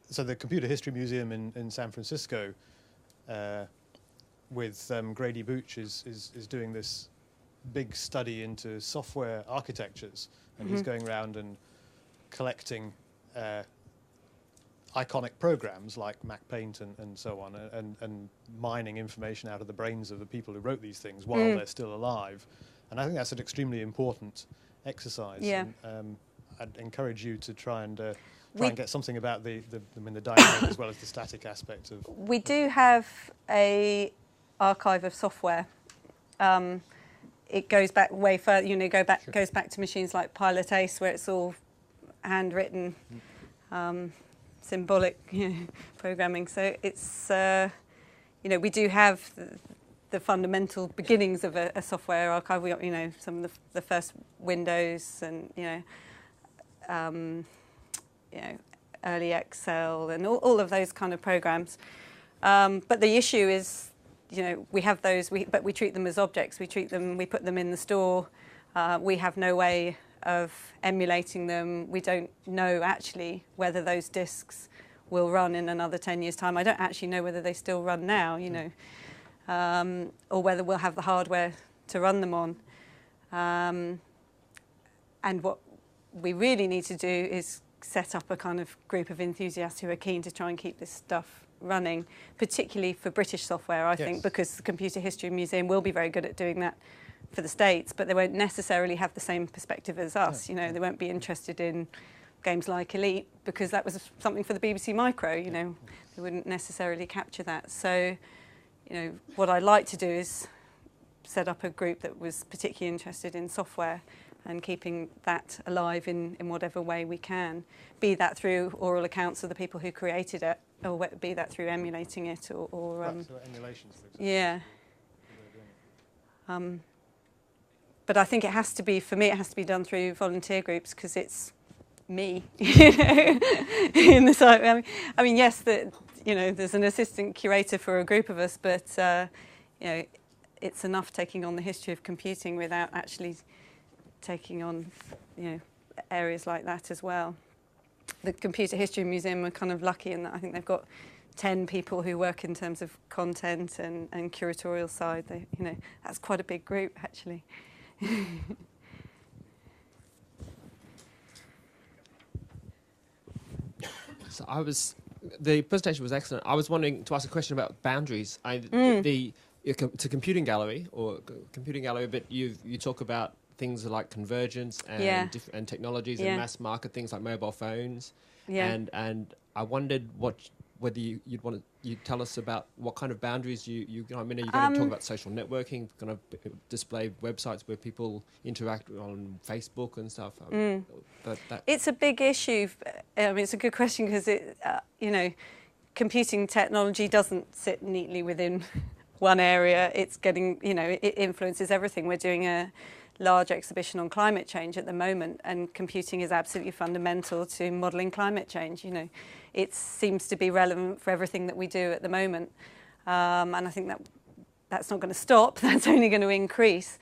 so the Computer History Museum in San Francisco with Grady Booch is doing this big study into software architectures, and he's going around and collecting iconic programs like MacPaint and so on, and mining information out of the brains of the people who wrote these things while they're still alive. And I think that's an extremely important exercise. Yeah. And, I'd encourage you to try and get something about the dynamic as well as the static aspect of. We do have a archive of software. It goes back way further. Goes back to machines like Pilot Ace, where it's all handwritten, symbolic programming. So it's we do have the fundamental beginnings of a software archive. We got some of the first Windows and early Excel and all of those kind of programs. But the issue is, we have those, but we treat them as objects. We put them in the store. We have no way of emulating them. We don't know actually whether those disks will run in another 10 years' time. I don't actually know whether they still run now, or whether we'll have the hardware to run them on. And what we really need to do is set up a kind of group of enthusiasts who are keen to try and keep this stuff running, particularly for British software, I think, because the Computer History Museum will be very good at doing that for the States, but they won't necessarily have the same perspective as us. You know, they won't be interested in games like Elite because that was something for the BBC Micro, you know, they wouldn't necessarily capture that. So, you know, what I'd like to do is set up a group that was particularly interested in software and keeping that alive in whatever way we can, be that through oral accounts of the people who created it, or be that through emulating it, or Right, so emulations, for example. yeah. But I think it has to be, for me, it has to be done through volunteer groups because it's me, you know, in the site. I mean, yes, you know, there's an assistant curator for a group of us, but you know, it's enough taking on the history of computing without actually taking on, you know, areas like that as well. The Computer History Museum are kind of lucky in that I think they've got 10 people who work in terms of content and curatorial side. They, you know, that's quite a big group actually. So the presentation was excellent. I was wanting to ask a question about boundaries. It's a computing gallery, but you talk about things like convergence and and technologies and mass market things like mobile phones. And I wondered whether you'd tell us about what kind of boundaries you I mean, are you going to talk about social networking, going to display websites where people interact on Facebook and stuff? It's a big issue. I mean, it's a good question because you know, computing technology doesn't sit neatly within one area. It's getting, you know, it influences everything. We're doing a large exhibition on climate change at the moment, and computing is absolutely fundamental to modelling climate change. You know, it seems to be relevant for everything that we do at the moment, and I think that's not going to stop. That's only going to increase.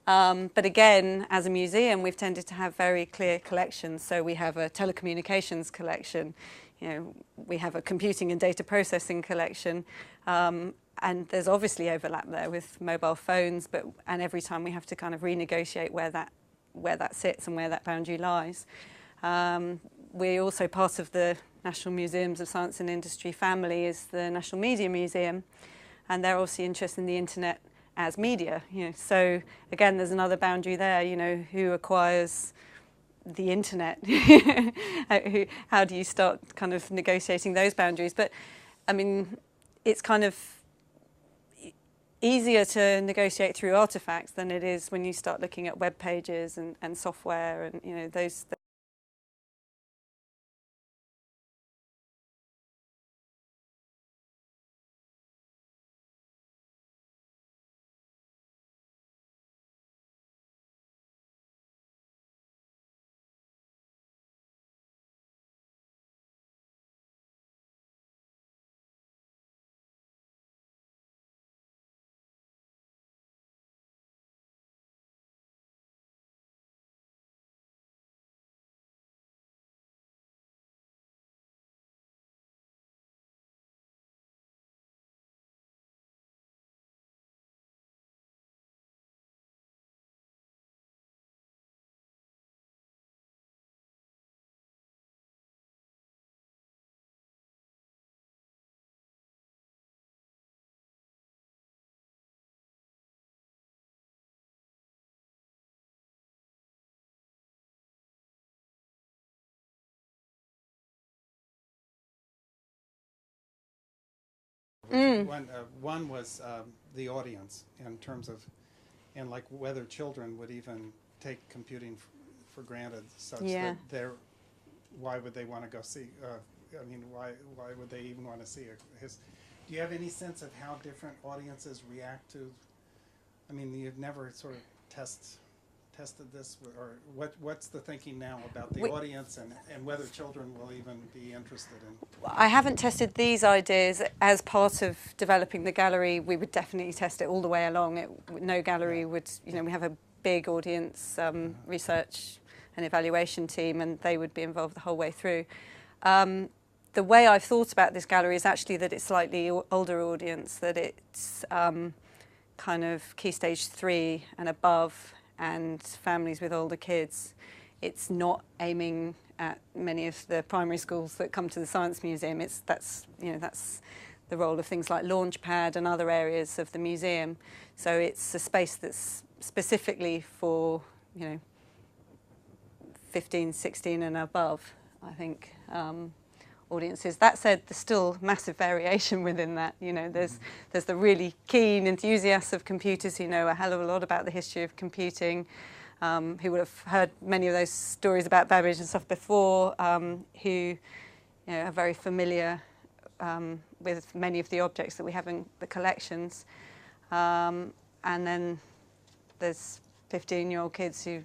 But again, as a museum, we've tended to have very clear collections. So we have a telecommunications collection, you know, we have a computing and data processing collection. And there's obviously overlap there with mobile phones, and every time we have to kind of renegotiate where that sits and where that boundary lies. We're also part of the National Museums of Science and Industry family is the National Media Museum, and they're also interested in the internet as media. You know, so again, there's another boundary there. You know, who acquires the internet? How do you start kind of negotiating those boundaries? But I mean, it's kind of easier to negotiate through artifacts than it is when you start looking at web pages and software and, you know, those. One was the audience in terms of, and like whether children would even take computing for granted, such that why would they want to go see? I mean, why would they even want to see do you have any sense of how different audiences react to? I mean, you've never sort of tested this, or what's the thinking now about the audience and whether children will even be interested in? I haven't tested these ideas as part of developing the gallery. We would definitely test it all the way along. No gallery would, you know, we have a big audience research and evaluation team, and they would be involved the whole way through. The way I've thought about this gallery is actually that it's slightly older audience, that it's kind of Key Stage 3 and above, and families with older kids. It's not aiming at many of the primary schools that come to the Science Museum. That's the role of things like Launchpad and other areas of the museum. So it's a space that's specifically for 15, 16 and above, I think, audiences. That said, there's still massive variation within that. There's the really keen enthusiasts of computers who know a hell of a lot about the history of computing, who would have heard many of those stories about Babbage and stuff before, who are very familiar with many of the objects that we have in the collections. And then there's 15-year-old kids who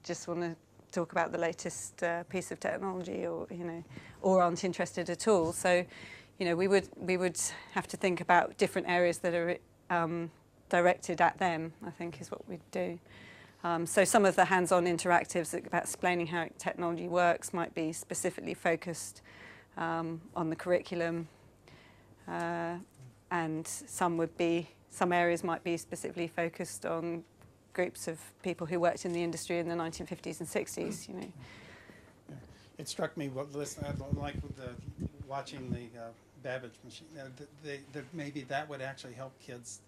just want to talk about the latest piece of technology, or aren't interested at all. So, we would have to think about different areas that are directed at them, I think, is what we'd do. So some of the hands-on interactives about explaining how technology works might be specifically focused on the curriculum, and some areas might be specifically focused on groups of people who worked in the industry in the 1950s and 60s. Yeah. It struck me like with watching the Babbage machine. Maybe that would actually help kids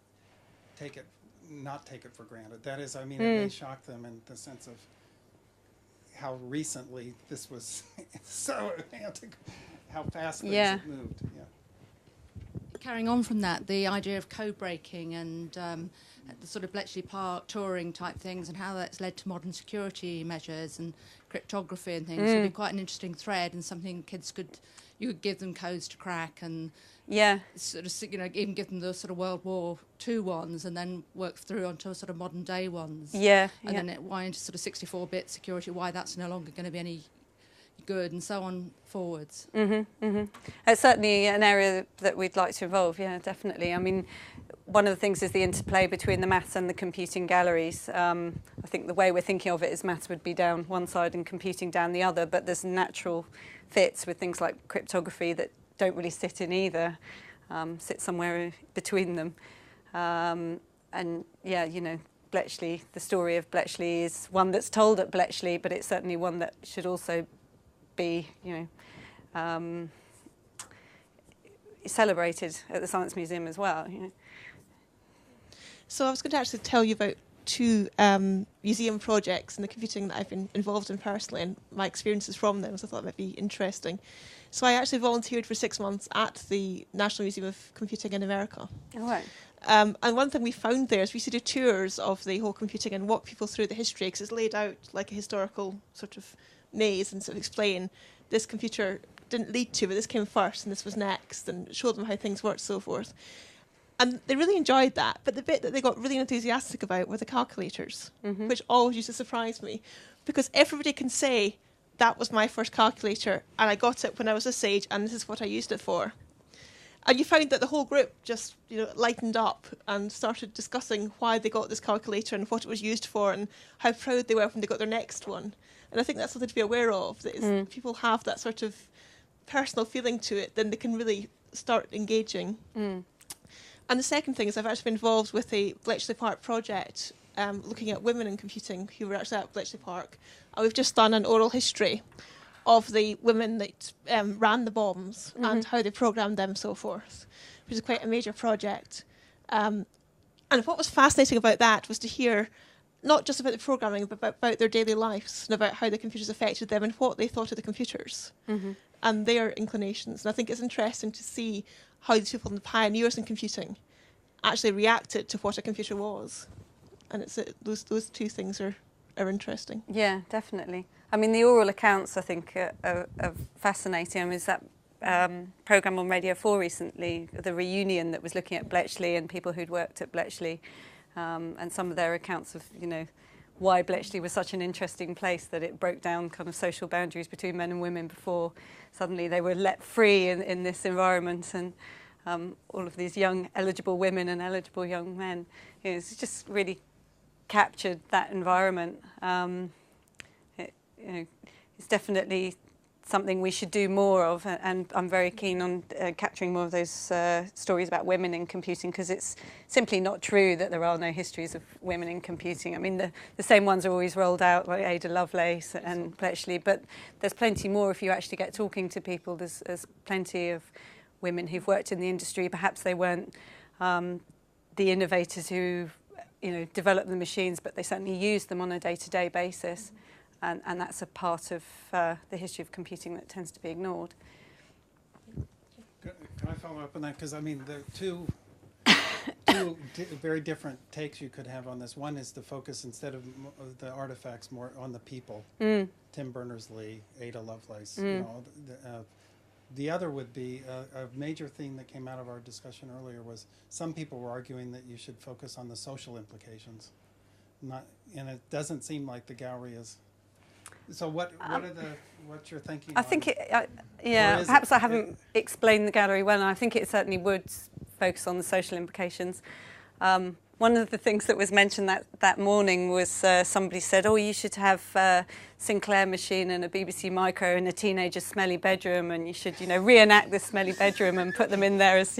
not take it for granted. That is, it may shock them in the sense of how recently this was so how fast things have moved. Yeah. Carrying on from that, the idea of code breaking and the sort of Bletchley Park touring type things, and how that's led to modern security measures and cryptography and things would be quite an interesting thread, and something you could give them codes to crack, and sort of even give them the sort of World War II ones, and then work through onto sort of modern day ones. Then why into sort of 64-bit security, why that's no longer going to be any good, and so on forwards. It's certainly an area that we'd like to involve, definitely. One of the things is the interplay between the maths and the computing galleries. I think the way we're thinking of it is maths would be down one side and computing down the other, but there's natural fits with things like cryptography that don't really sit in either, sit somewhere between them. Bletchley, the story of Bletchley is one that's told at Bletchley, but it's certainly one that should also be, celebrated at the Science Museum as well. So I was going to actually tell you about two museum projects in the computing that I've been involved in personally, and my experiences from them, so I thought it might be interesting. So I actually volunteered for 6 months at the National Museum of Computing in America. Oh, right. And one thing we found there is we used to do tours of the whole computing and walk people through the history, because it's laid out like a historical sort of maze, and sort of explain this computer didn't lead to, but this came first and this was next, and show them how things worked, so forth. And they really enjoyed that, but the bit that they got really enthusiastic about were the calculators, which always used to surprise me, because everybody can say, that was my first calculator, and I got it when I was this age, and this is what I used it for. And you found that the whole group just, lightened up and started discussing why they got this calculator and what it was used for, and how proud they were when they got their next one. And I think that's something to be aware of, that if people have that sort of personal feeling to it, then they can really start engaging. And the second thing is I've actually been involved with a Bletchley Park project looking at women in computing who were actually at Bletchley Park. And we've just done an oral history of the women that ran the bombs and how they programmed them, so forth, which is quite a major project. And what was fascinating about that was to hear not just about the programming, but about their daily lives and about how the computers affected them and what they thought of the computers and their inclinations. And I think it's interesting to see how these people, the pioneers in computing, actually reacted to what a computer was. And it's those two things are interesting. Yeah, definitely. The oral accounts, I think, are fascinating. There's that programme on Radio 4 recently, the reunion that was looking at Bletchley and people who'd worked at Bletchley, and some of their accounts of, why Bletchley was such an interesting place, that it broke down kind of social boundaries between men and women before suddenly they were let free in this environment, and all of these young eligible women and eligible young men. It's just really captured that environment. It's definitely something we should do more of, and I'm very keen on capturing more of those stories about women in computing, because it's simply not true that there are no histories of women in computing. I mean, the same ones are always rolled out, like Ada Lovelace and Bletchley, but there's plenty more if you actually get talking to people. There's plenty of women who've worked in the industry. Perhaps they weren't the innovators who, developed the machines, but they certainly used them on a day-to-day basis. And that's a part of the history of computing that tends to be ignored. Can I follow up on that? Because I mean, the two very different takes you could have on this. One is the focus, instead of the artifacts, more on the people. Tim Berners-Lee, Ada Lovelace. The other would be a major theme that came out of our discussion earlier was some people were arguing that you should focus on the social implications. And it doesn't seem like the gallery is. So what's your thinking? I think perhaps I haven't explained the gallery well, and I think it certainly would focus on the social implications. One of the things that was mentioned that morning was somebody said, "Oh, you should have a Sinclair machine and a BBC Micro in a teenager's smelly bedroom, and you should, reenact this smelly bedroom and put them in there as,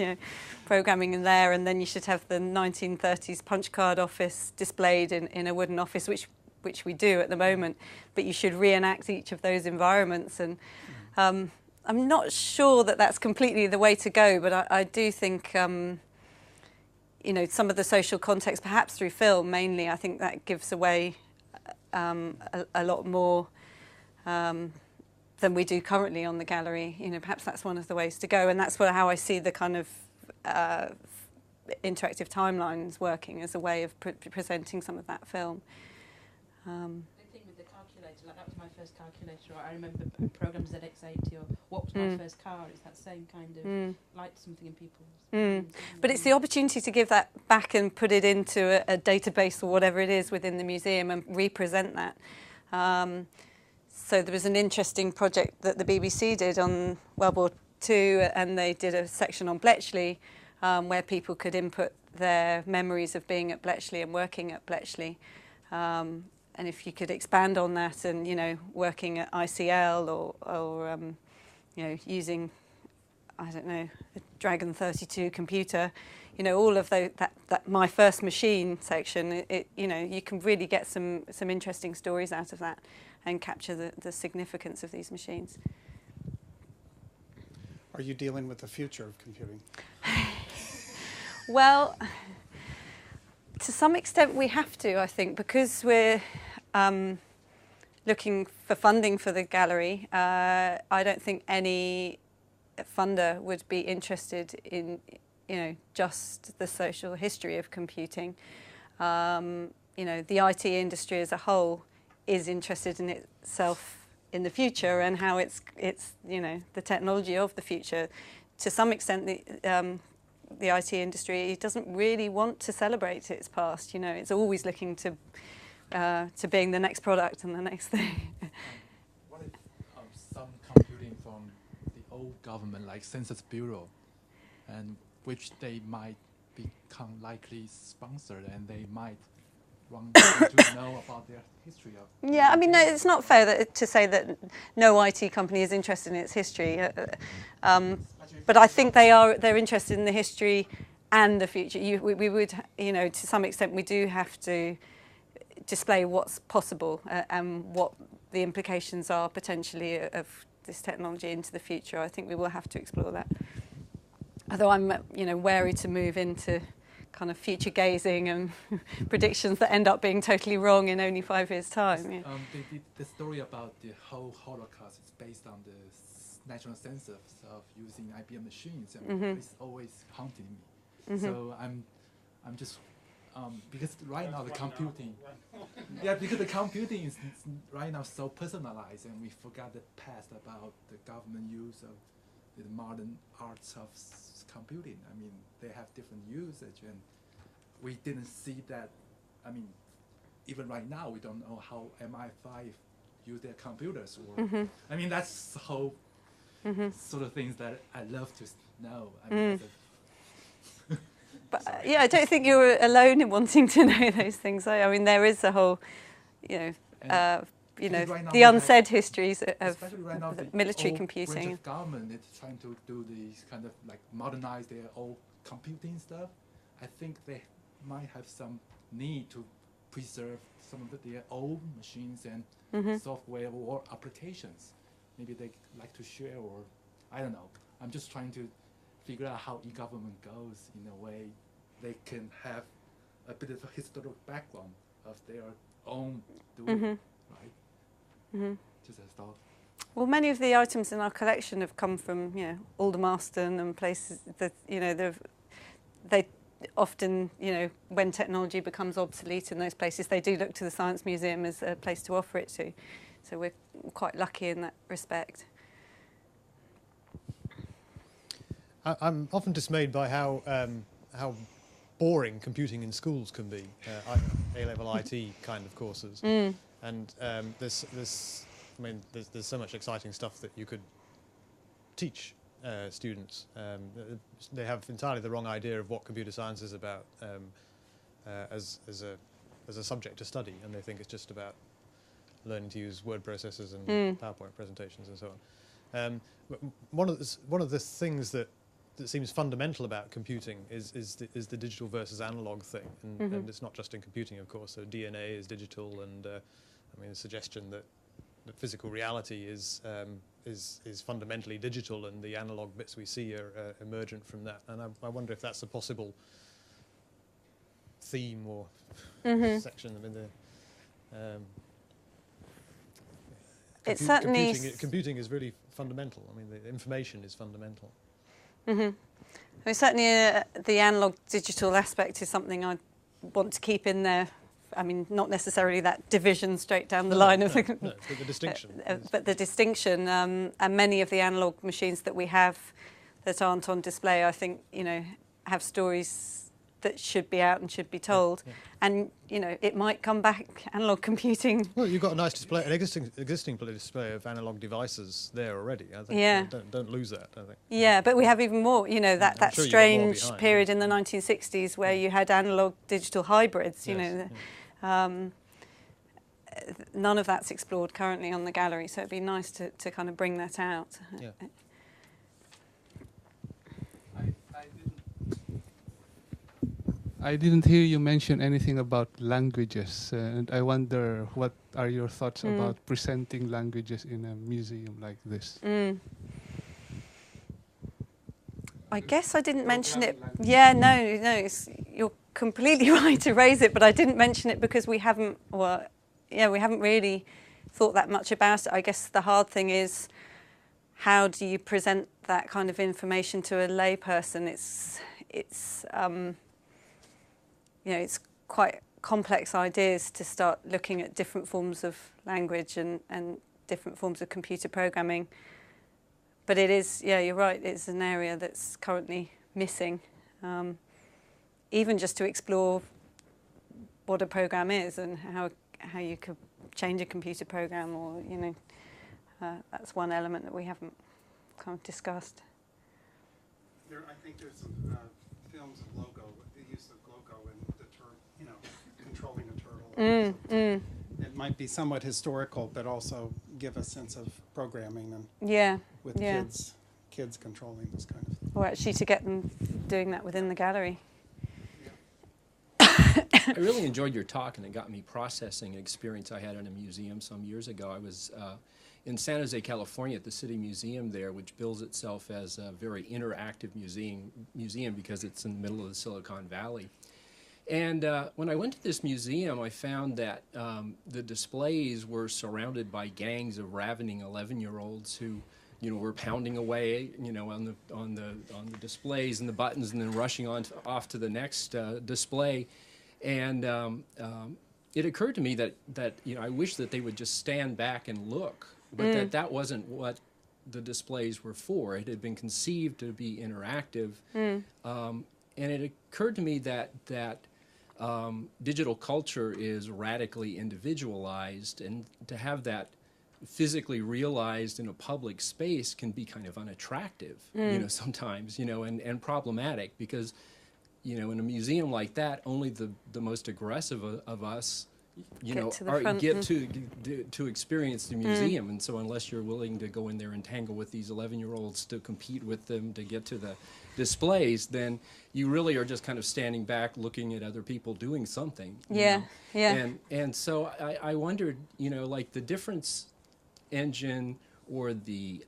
programming in there, and then you should have the 1930s punch card office displayed in a wooden office, which we do at the moment, but you should reenact each of those environments." And I'm not sure that that's completely the way to go, but I do think, some of the social context, perhaps through film mainly, I think that gives away a lot more than we do currently on the gallery. Perhaps that's one of the ways to go, and that's how I see the kind of interactive timelines working as a way of presenting some of that film. I think with the calculator, that was my first calculator. I remember a program ZX80 or what was my first car. It's that same kind of light something in people's minds, but it's the opportunity to give that back and put it into a database or whatever it is within the museum and represent that. So there was an interesting project that the BBC did on World War II, and they did a section on Bletchley where people could input their memories of being at Bletchley and working at Bletchley. And if you could expand on that and, working at ICL or using, I don't know, a Dragon 32 computer, all of that My First Machine section, you can really get some interesting stories out of that and capture the significance of these machines. Are you dealing with the future of computing? Well, to some extent we have to, I think, because we're looking for funding for the gallery. I don't think any funder would be interested in, just the social history of computing. The IT industry as a whole is interested in itself in the future and how it's the technology of the future. To some extent, the IT industry doesn't really want to celebrate its past. It's always looking to being the next product and the next thing. What if some computing from the old government, like Census Bureau, and which they might become likely sponsored, and they might want to know about their history of? Yeah, I mean, no, it's not fair to say that no IT company is interested in its history. But I think they're interested in the history and the future. We would, to some extent, we do have to display what's possible and what the implications are potentially of this technology into the future. I think we will have to explore that. Although I'm, wary to move into kind of future gazing and predictions that end up being totally wrong in only 5 years' time. Yeah. The story about the whole Holocaust is based on the national census of using IBM machines, and it's always haunting me. So I'm just because right now the computing, because the computing is right now so personalized, and we forgot the past about the government use of the modern arts of computing. I mean, they have different usage, and we didn't see that. I mean, even right now, we don't know how MI5 use their computers. Or I mean, that's the whole sort of things that I love to know. I mean, but I don't think you're alone in wanting to know those things. I mean, there is a whole, you know, Right now the we have- unsaid histories of Especially right now, the the military old computing. branch of government is trying to do these kind of like modernize their old computing stuff. I think they might have some need to preserve some of their old machines and software or applications. Maybe they like to share, or I don't know. I'm just trying to figure out how e-government goes in a way they can have a bit of a historical background of their own doing, right? Just a thought. Well, many of the items in our collection have come from, you know, Aldermaston and places that, you know, they often, you know, when technology becomes obsolete in those places, they do look to the Science Museum as a place to offer it to. So we're quite lucky in that respect. I'm often dismayed by how boring computing in schools can be, A-level IT kind of courses. And there's so much exciting stuff that you could teach students. They have entirely the wrong idea of what computer science is about as a subject to study, and they think it's just about learning to use word processors and PowerPoint presentations and so on. One of the things that seems fundamental about computing is the digital versus analog thing, and it's not just in computing, of course. So DNA is digital, and I mean the suggestion that physical reality is fundamentally digital, and the analog bits we see are emergent from that. And I wonder if that's a possible theme or section. I mean, It's certainly computing is really fundamental. I mean, the information is fundamental. Well, certainly the analog digital aspect is something I want to keep in there. I mean, not necessarily that division straight down the line of the distinction. But the distinction, and many of the analog machines that we have that aren't on display, I think, you know, have stories that should be out and should be told. And, you know, it might come back, analog computing. Well, you've got a nice display, an existing display of analog devices there already. I think. Yeah. Don't lose that, I think. Yeah, but we have even more, you know, that sure strange behind, period in the 1960s where you had analog digital hybrids, you know. None of that's explored currently on the gallery, so it'd be nice to kind of bring that out. Yeah. I didn't hear you mention anything about languages, and I wonder what are your thoughts about presenting languages in a museum like this? I guess I didn't mention it. Yeah, no, you're completely right to raise it, but I didn't mention it because we haven't really thought that much about it. I guess the hard thing is, how do you present that kind of information to a layperson? It's quite complex ideas to start looking at different forms of language and different forms of computer programming. But it is, yeah, you're right, it's an area that's currently missing. Even just to explore what a program is and how you could change a computer program, or, you know, that's one element that we haven't kind of discussed. I think there's films of logo, the use of logo and controlling a turtle. It might be somewhat historical, but also give a sense of programming and with kids controlling this kind of thing. Or actually to get them doing that within the gallery. I really enjoyed your talk, and it got me processing an experience I had in a museum some years ago. I was in San Jose, California, at the City Museum there, which bills itself as a very interactive museum because it's in the middle of the Silicon Valley. And when I went to this museum, I found that the displays were surrounded by gangs of ravening 11-year-olds who, you know, were pounding away, you know, on the displays and the buttons, and then rushing off to the next display. And it occurred to me that you know, I wish that they would just stand back and look, but that wasn't what the displays were for. It had been conceived to be interactive, and it occurred to me that digital culture is radically individualized, and to have that physically realized in a public space can be kind of unattractive, you know, sometimes, you know, and problematic, because, you know, in a museum like that, only the most aggressive of us, you Get know, to the or front get and- to experience the museum. And so unless you're willing to go in there and tangle with these 11-year-olds to compete with them to get to the displays, then you really are just kind of standing back looking at other people doing something. you Yeah, know. yeah. And so I wondered, you know, like the difference engine or the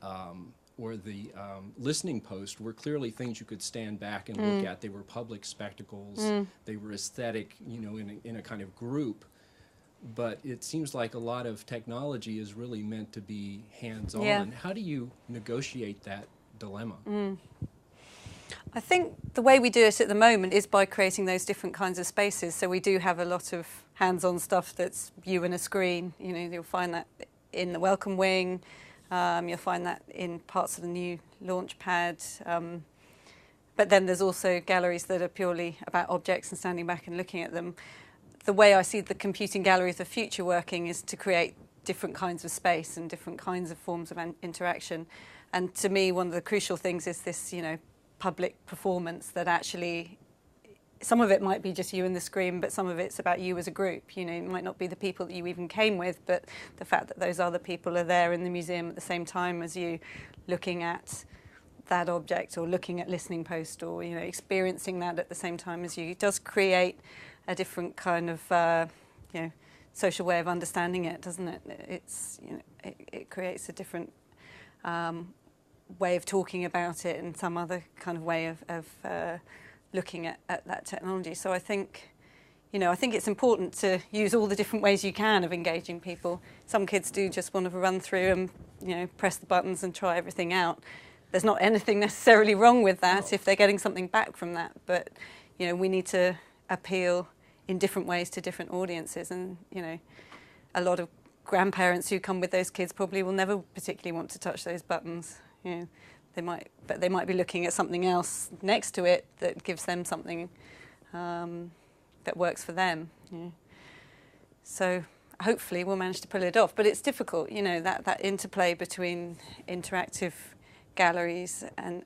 listening post were clearly things you could stand back and look at. They were public spectacles. They were aesthetic, you know, in a kind of group. But it seems like a lot of technology is really meant to be hands-on. Yeah. How do you negotiate that dilemma? I think the way we do it at the moment is by creating those different kinds of spaces. So we do have a lot of hands-on stuff that's you and a screen. You know, you'll find that in the welcome wing. You'll find that in parts of the new launch pad. But then there's also galleries that are purely about objects and standing back and looking at them. The way I see the computing gallery of the future working is to create different kinds of space and different kinds of forms of interaction. And to me, one of the crucial things is this, you know, public performance that actually, some of it might be just you and the screen, but some of it's about you as a group. You know, it might not be the people that you even came with, but the fact that those other people are there in the museum at the same time as you, looking at that object or looking at listening post, or, you know, experiencing that at the same time as you, it does create a different kind of, you know, social way of understanding it, doesn't it? It's, you know, it creates a different way of talking about it and some other kind of way of looking at that technology. So I think, you know, I think it's important to use all the different ways you can of engaging people. Some kids do just want to run through and, you know, press the buttons and try everything out. There's not anything necessarily wrong with that if they're getting something back from that, but, you know, we need to appeal in different ways to different audiences. And, you know, a lot of grandparents who come with those kids probably will never particularly want to touch those buttons. You know, they might be looking at something else next to it that gives them something that works for them. You know. So hopefully we'll manage to pull it off. But it's difficult, you know, that interplay between interactive galleries and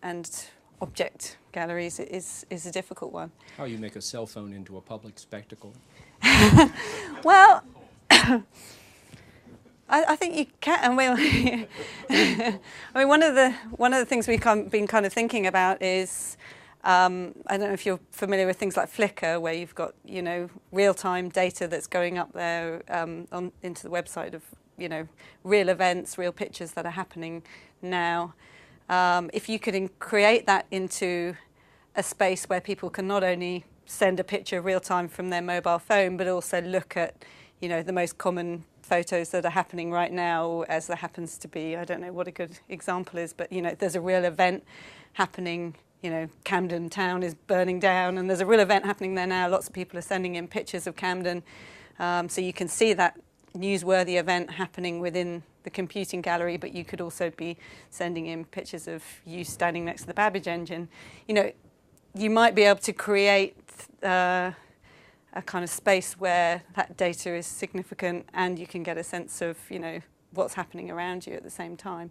object galleries is a difficult one. How you make a cell phone into a public spectacle? Well, I think you can. I mean, one of the things we've been kind of thinking about is, I don't know if you're familiar with things like Flickr, where you've got, you know, real-time data that's going up there into the website of, you know, real events, real pictures that are happening now. If you could create that into a space where people can not only send a picture real time from their mobile phone, but also look at, you know, the most common photos that are happening right now, as there happens to be, I don't know what a good example is, but, you know, there's a real event happening, you know, Camden town is burning down, and there's a real event happening there now. Lots of people are sending in pictures of Camden. So you can see that newsworthy event happening within the computing gallery, but you could also be sending in pictures of you standing next to the Babbage engine. You know, you might be able to create a kind of space where that data is significant and you can get a sense of, you know, what's happening around you at the same time.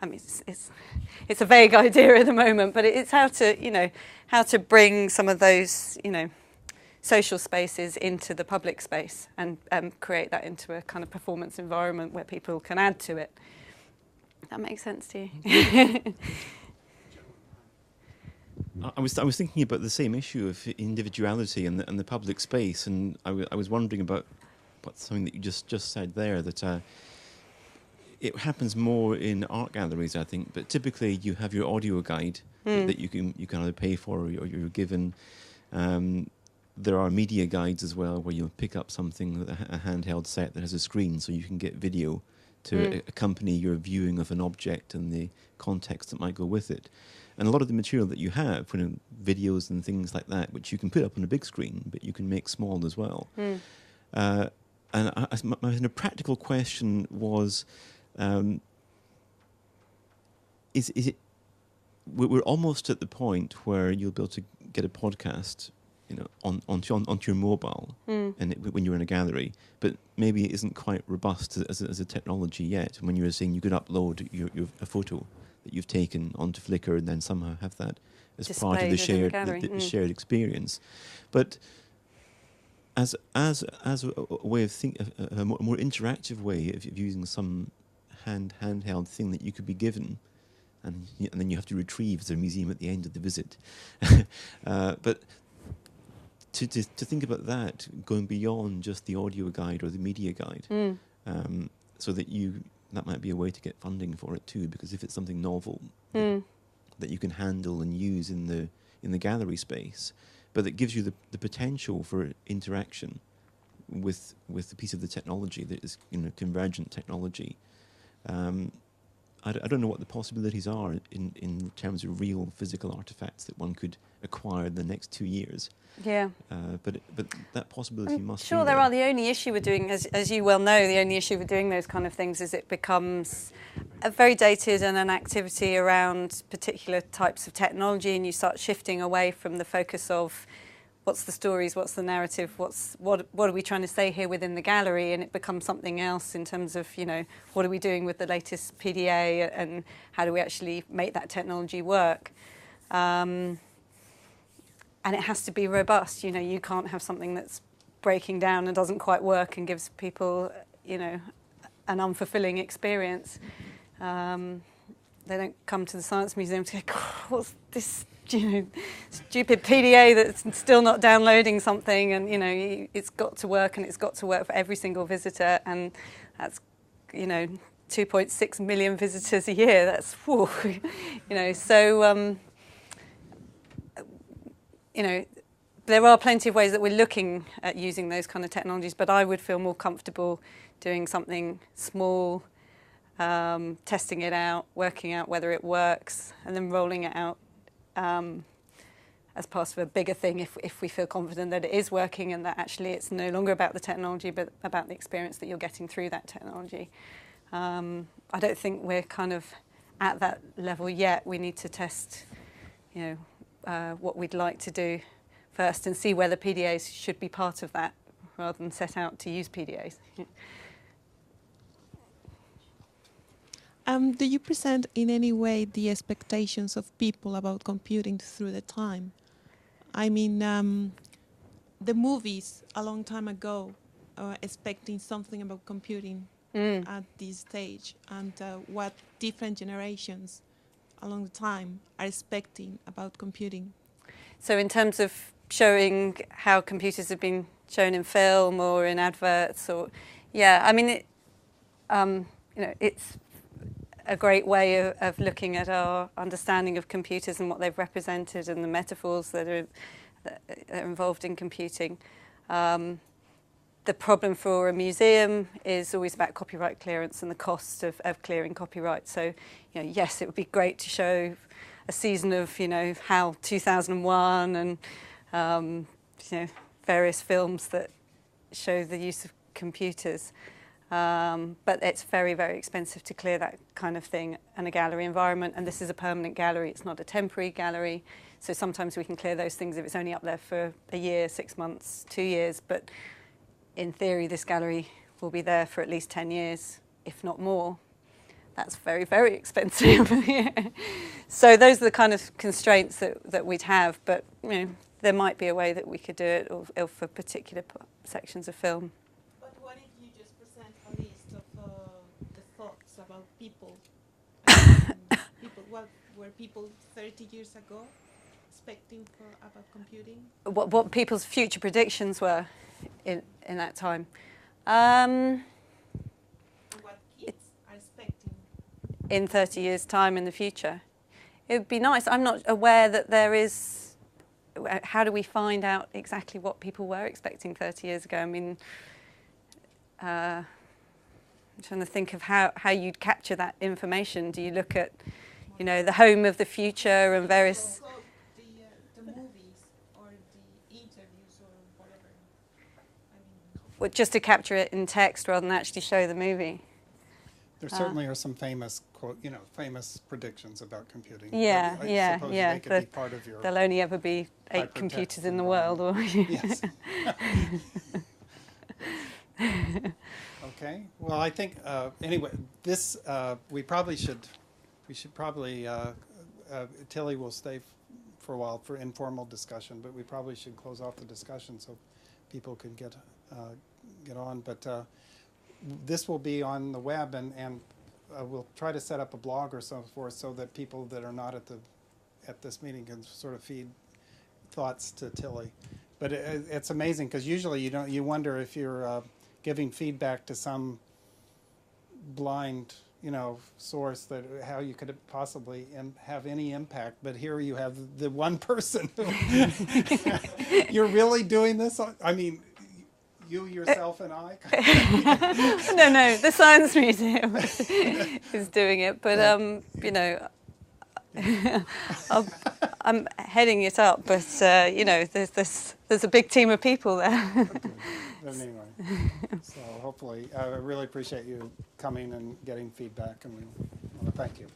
I mean, it's a vague idea at the moment, but it's how to, you know, how to bring some of those, you know, social spaces into the public space and create that into a kind of performance environment where people can add to it. That makes sense to you? I was thinking about the same issue of individuality and the public space, and I was wondering about something that you just said there, that it happens more in art galleries, I think, but typically you have your audio guide that you can either pay for or you're given. There are media guides as well, where you'll pick up something, a handheld set that has a screen, so you can get video to accompany your viewing of an object and the context that might go with it. And a lot of the material that you have, you know, videos and things like that, which you can put up on a big screen, but you can make small as well. And my practical question was, is it? We're almost at the point where you'll be able to get a podcast, you know, onto your mobile, and when you're in a gallery, but maybe it isn't quite robust as a technology yet. When you were saying you could upload a photo that you've taken onto Flickr and then somehow have that as part of the shared experience, but as a way of a more interactive way of using some handheld thing that you could be given, and then you have to retrieve as a museum at the end of the visit. But to think about that, going beyond just the audio guide or the media guide, so that might be a way to get funding for it too, because if it's something novel that you can handle and use in the gallery space, but that gives you the potential for interaction with the piece of the technology that is convergent technology. I don't know what the possibilities are in terms of real physical artifacts that one could acquire in the next 2 years. Yeah. But that possibility must be sure there are. The only issue with doing, as you well know, the only issue with doing those kind of things is it becomes very dated and an activity around particular types of technology, and you start shifting away from the focus of what's the stories, what's the narrative, what are we trying to say here within the gallery, and it becomes something else in terms of, what are we doing with the latest PDA and how do we actually make that technology work. And it has to be robust. You can't have something that's breaking down and doesn't quite work and gives people, an unfulfilling experience. They don't come to the Science Museum to go, what's this, stupid PDA that's still not downloading something, and it's got to work, and it's got to work for every single visitor, and that's 2.6 million visitors a year. That's whew, so. There are plenty of ways that we're looking at using those kind of technologies, but I would feel more comfortable doing something small, testing it out, working out whether it works, and then rolling it out as part of a bigger thing if we feel confident that it is working and that actually it's no longer about the technology but about the experience that you're getting through that technology. I don't think we're kind of at that level yet. We need to test, what we'd like to do first and see whether PDAs should be part of that rather than set out to use PDAs. Do you present in any way the expectations of people about computing through the time? I mean, the movies a long time ago expecting something about computing at this stage, and what different generations along the time are expecting about computing. So in terms of showing how computers have been shown in film or in adverts, or it's a great way of looking at our understanding of computers and what they've represented and the metaphors that are involved in computing. The problem for a museum is always about copyright clearance and the cost of clearing copyright. So, yes, it would be great to show a season of, HAL 2001 and, various films that show the use of computers. But it's very, very expensive to clear that kind of thing in a gallery environment. And this is a permanent gallery. It's not a temporary gallery. So sometimes we can clear those things if it's only up there for a year, 6 months, 2 years. But in theory, this gallery will be there for at least 10 years, if not more. That's very, very expensive. So those are the kind of constraints that we'd have. But there might be a way that we could do it or for particular sections of film. But what if you just present a list of the thoughts about people? What were people 30 years ago expecting about computing? What people's future predictions were in that time. What kids are expecting in 30 years' time in the future. It would be nice. I'm not aware that there is. How do we find out exactly what people were expecting 30 years ago? I mean, I'm trying to think of how you'd capture that information. Do you look at, the home of the future and various... The movies or the interviews or whatever. Well, just to capture it in text rather than actually show the movie. There certainly are some famous famous predictions about computing. Yeah. They could be part of your there'll only ever be 8 computers in the world. Or yes. Okay. Well, I think anyway, this we should probably Tilly will stay for a while for informal discussion, but we probably should close off the discussion so people can get on. But this will be on the web, and we'll try to set up a blog or so forth so that people that are not at this meeting can sort of feed thoughts to Tilly. But it's amazing because usually you wonder if you're giving feedback to some blind source that how you could possibly have any impact. But here you have the one person who you're really doing this. I mean, you yourself and I. No, the Science Museum is doing it, but I'm heading it up. But there's a big team of people there. But anyway, so hopefully, I really appreciate you coming and getting feedback, and we want to thank you.